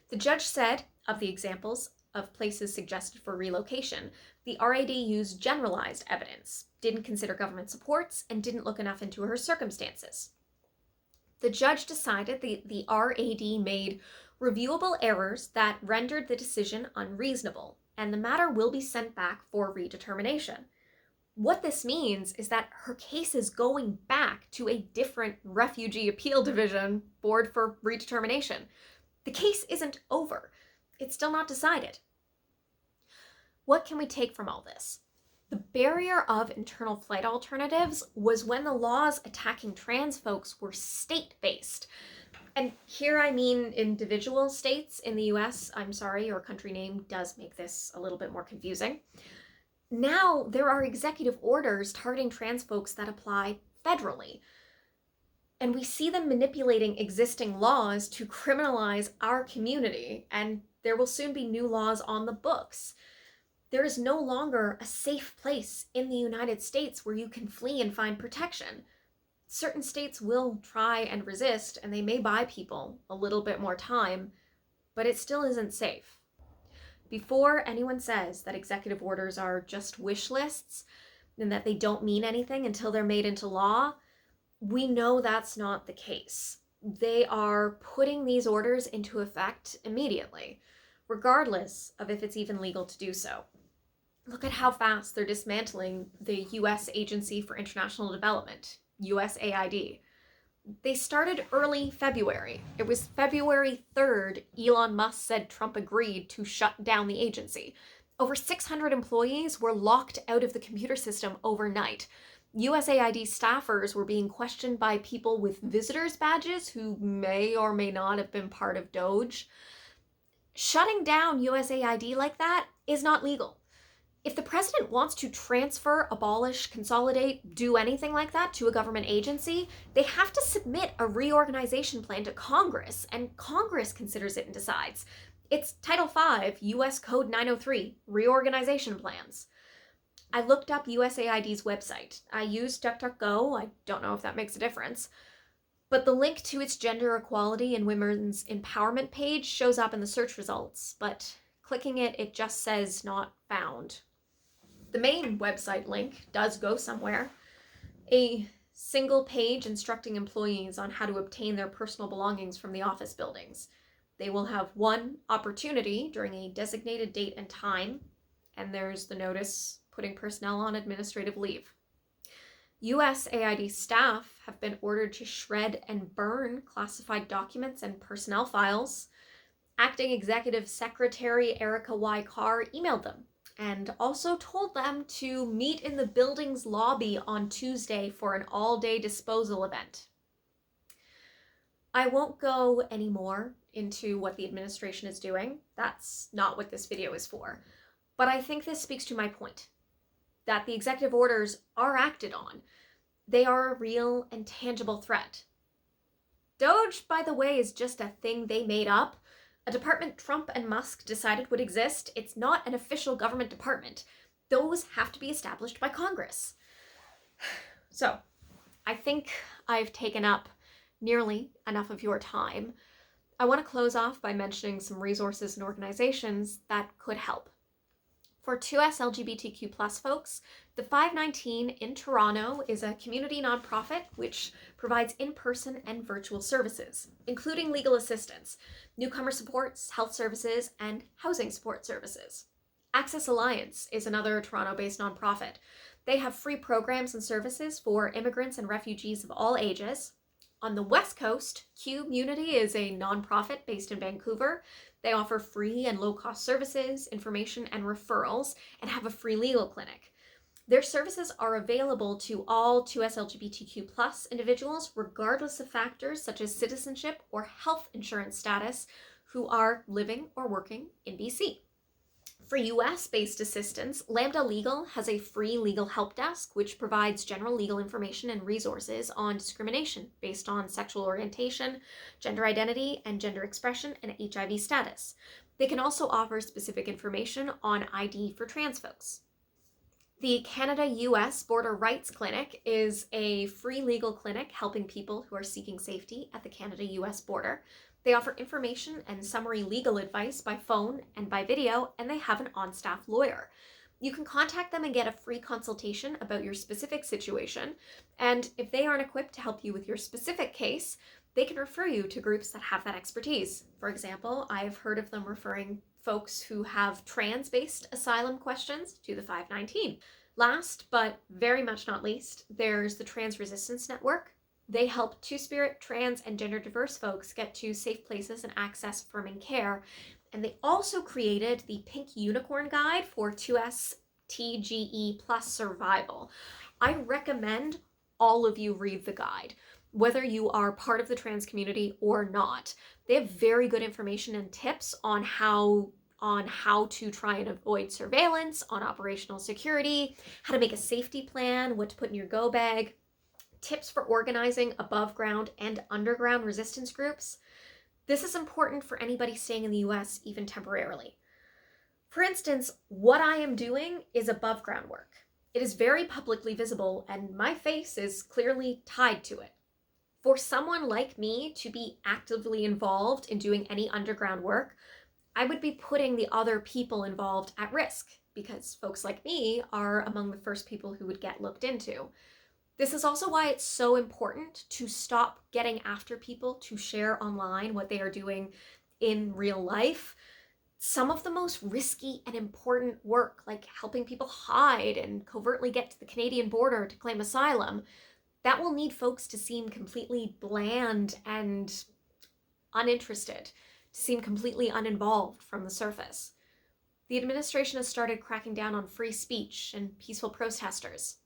The judge said, of the examples of places suggested for relocation, the RAD used generalized evidence, didn't consider government supports, and didn't look enough into her circumstances. The judge decided the RAD made reviewable errors that rendered the decision unreasonable, and the matter will be sent back for redetermination. What this means is that her case is going back to a different refugee appeal division board for redetermination. The case isn't over. It's still not decided. What can we take from all this? The barrier of internal flight alternatives was when the laws attacking trans folks were state-based. And here I mean individual states in the US. I'm sorry, your country name does make this a little bit more confusing. Now there are executive orders targeting trans folks that apply federally. And we see them manipulating existing laws to criminalize our community, and there will soon be new laws on the books. There is no longer a safe place in the United States where you can flee and find protection. Certain states will try and resist, and they may buy people a little bit more time, but it still isn't safe. Before anyone says that executive orders are just wish lists and that they don't mean anything until they're made into law, we know that's not the case. They are putting these orders into effect immediately, regardless of if it's even legal to do so. Look at how fast they're dismantling the U.S. Agency for International Development, USAID. They started early February. It was February 3rd, Elon Musk said Trump agreed to shut down the agency. Over 600 employees were locked out of the computer system overnight. USAID staffers were being questioned by people with visitors badges who may or may not have been part of Doge. Shutting down USAID like that is not legal. If the president wants to transfer, abolish, consolidate, do anything like that to a government agency, they have to submit a reorganization plan to Congress, and Congress considers it and decides. It's Title V, U.S. Code 903, reorganization plans. I looked up USAID's website. I used DuckDuckGo. I don't know if that makes a difference. But the link to its gender equality and women's empowerment page shows up in the search results, but clicking it, it just says not found. The main website link does go somewhere. A single page instructing employees on how to obtain their personal belongings from the office buildings. They will have one opportunity during a designated date and time, and there's the notice putting personnel on administrative leave. USAID staff have been ordered to shred and burn classified documents and personnel files. Acting Executive Secretary Erica Y. Carr emailed them and also told them to meet in the building's lobby on Tuesday for an all-day disposal event. I won't go any more into what the administration is doing. That's not what this video is for. But I think this speaks to my point, that the executive orders are acted on. They are a real and tangible threat. Doge, by the way, is just a thing they made up. A department Trump and Musk decided would exist. It's not an official government department. Those have to be established by Congress. So, I think I've taken up nearly enough of your time. I want to close off by mentioning some resources and organizations that could help. For 2S LGBTQ plus folks, the 519 in Toronto is a community nonprofit which provides in-person and virtual services, including legal assistance, newcomer supports, health services, and housing support services. Access Alliance is another Toronto-based nonprofit. They have free programs and services for immigrants and refugees of all ages. On the West Coast, Community is a nonprofit based in Vancouver. They offer free and low-cost services, information, and referrals, and have a free legal clinic. Their services are available to all 2S LGBTQ plus individuals, regardless of factors such as citizenship or health insurance status, who are living or working in BC. For US-based assistance, Lambda Legal has a free legal help desk which provides general legal information and resources on discrimination based on sexual orientation, gender identity, and gender expression, and HIV status. They can also offer specific information on ID for trans folks. The Canada-US Border Rights Clinic is a free legal clinic helping people who are seeking safety at the Canada-US border. They offer information and summary legal advice by phone and by video, and they have an on-staff lawyer. You can contact them and get a free consultation about your specific situation, and if they aren't equipped to help you with your specific case, they can refer you to groups that have that expertise. For example, I've heard of them referring folks who have trans-based asylum questions to the 519. Last, but very much not least, there's the Trans Resistance Network. They help Two-Spirit, trans, and gender diverse folks get to safe places and access affirming care. And they also created the Pink Unicorn Guide for 2STGE plus survival. I recommend all of you read the guide, whether you are part of the trans community or not. They have very good information and tips on how to try and avoid surveillance, on operational security, how to make a safety plan, what to put in your go bag, tips for organizing above ground and underground resistance groups. This is important for anybody staying in the US, even temporarily. For instance, what I am doing is above ground work. It is very publicly visible, and my face is clearly tied to it. For someone like me to be actively involved in doing any underground work, I would be putting the other people involved at risk, because folks like me are among the first people who would get looked into. This is also why it's so important to stop getting after people to share online what they are doing in real life. Some of the most risky and important work, like helping people hide and covertly get to the Canadian border to claim asylum, that will need folks to seem completely bland and uninterested, to seem completely uninvolved from the surface. The administration has started cracking down on free speech and peaceful protesters.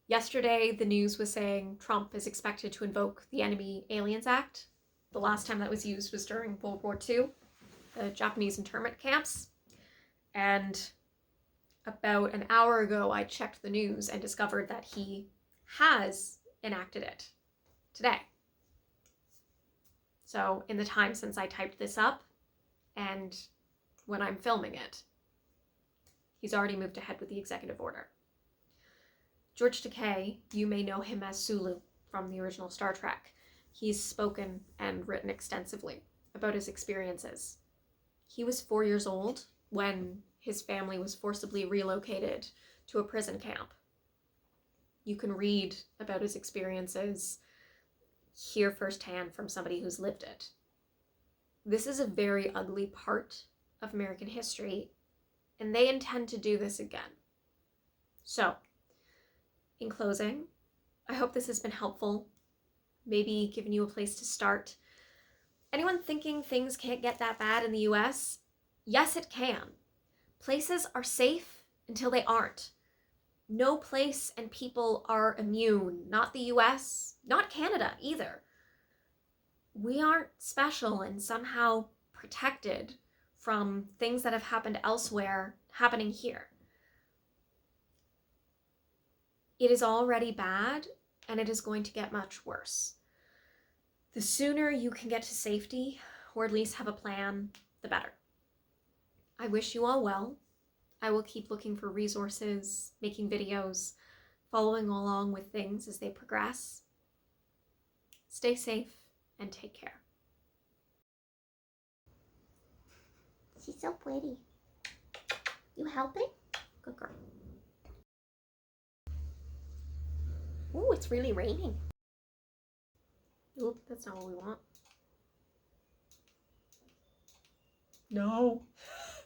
Yesterday, the news was saying Trump is expected to invoke the Enemy Aliens Act. The last time that was used was during World War II, the Japanese internment camps. And about an hour ago, I checked the news and discovered that he has enacted it today. So in the time since I typed this up and when I'm filming it, he's already moved ahead with the executive order. George Takei, you may know him as Sulu from the original Star Trek. He's spoken and written extensively about his experiences. He was 4 years old when his family was forcibly relocated to a prison camp. You can read about his experiences, hear firsthand from somebody who's lived it. This is a very ugly part of American history, and they intend to do this again. So, in closing, I hope this has been helpful, maybe given you a place to start. Anyone thinking things can't get that bad in the US? Yes, it can. Places are safe until they aren't. No place and people are immune, not the US, not Canada either. We aren't special and somehow protected from things that have happened elsewhere happening here. It is already bad, and it is going to get much worse. The sooner you can get to safety, or at least have a plan, the better. I wish you all well. I will keep looking for resources, making videos, following along with things as they progress. Stay safe and take care. She's so pretty. You helping? Good girl. Ooh, it's really raining. Oop, that's not what we want. No.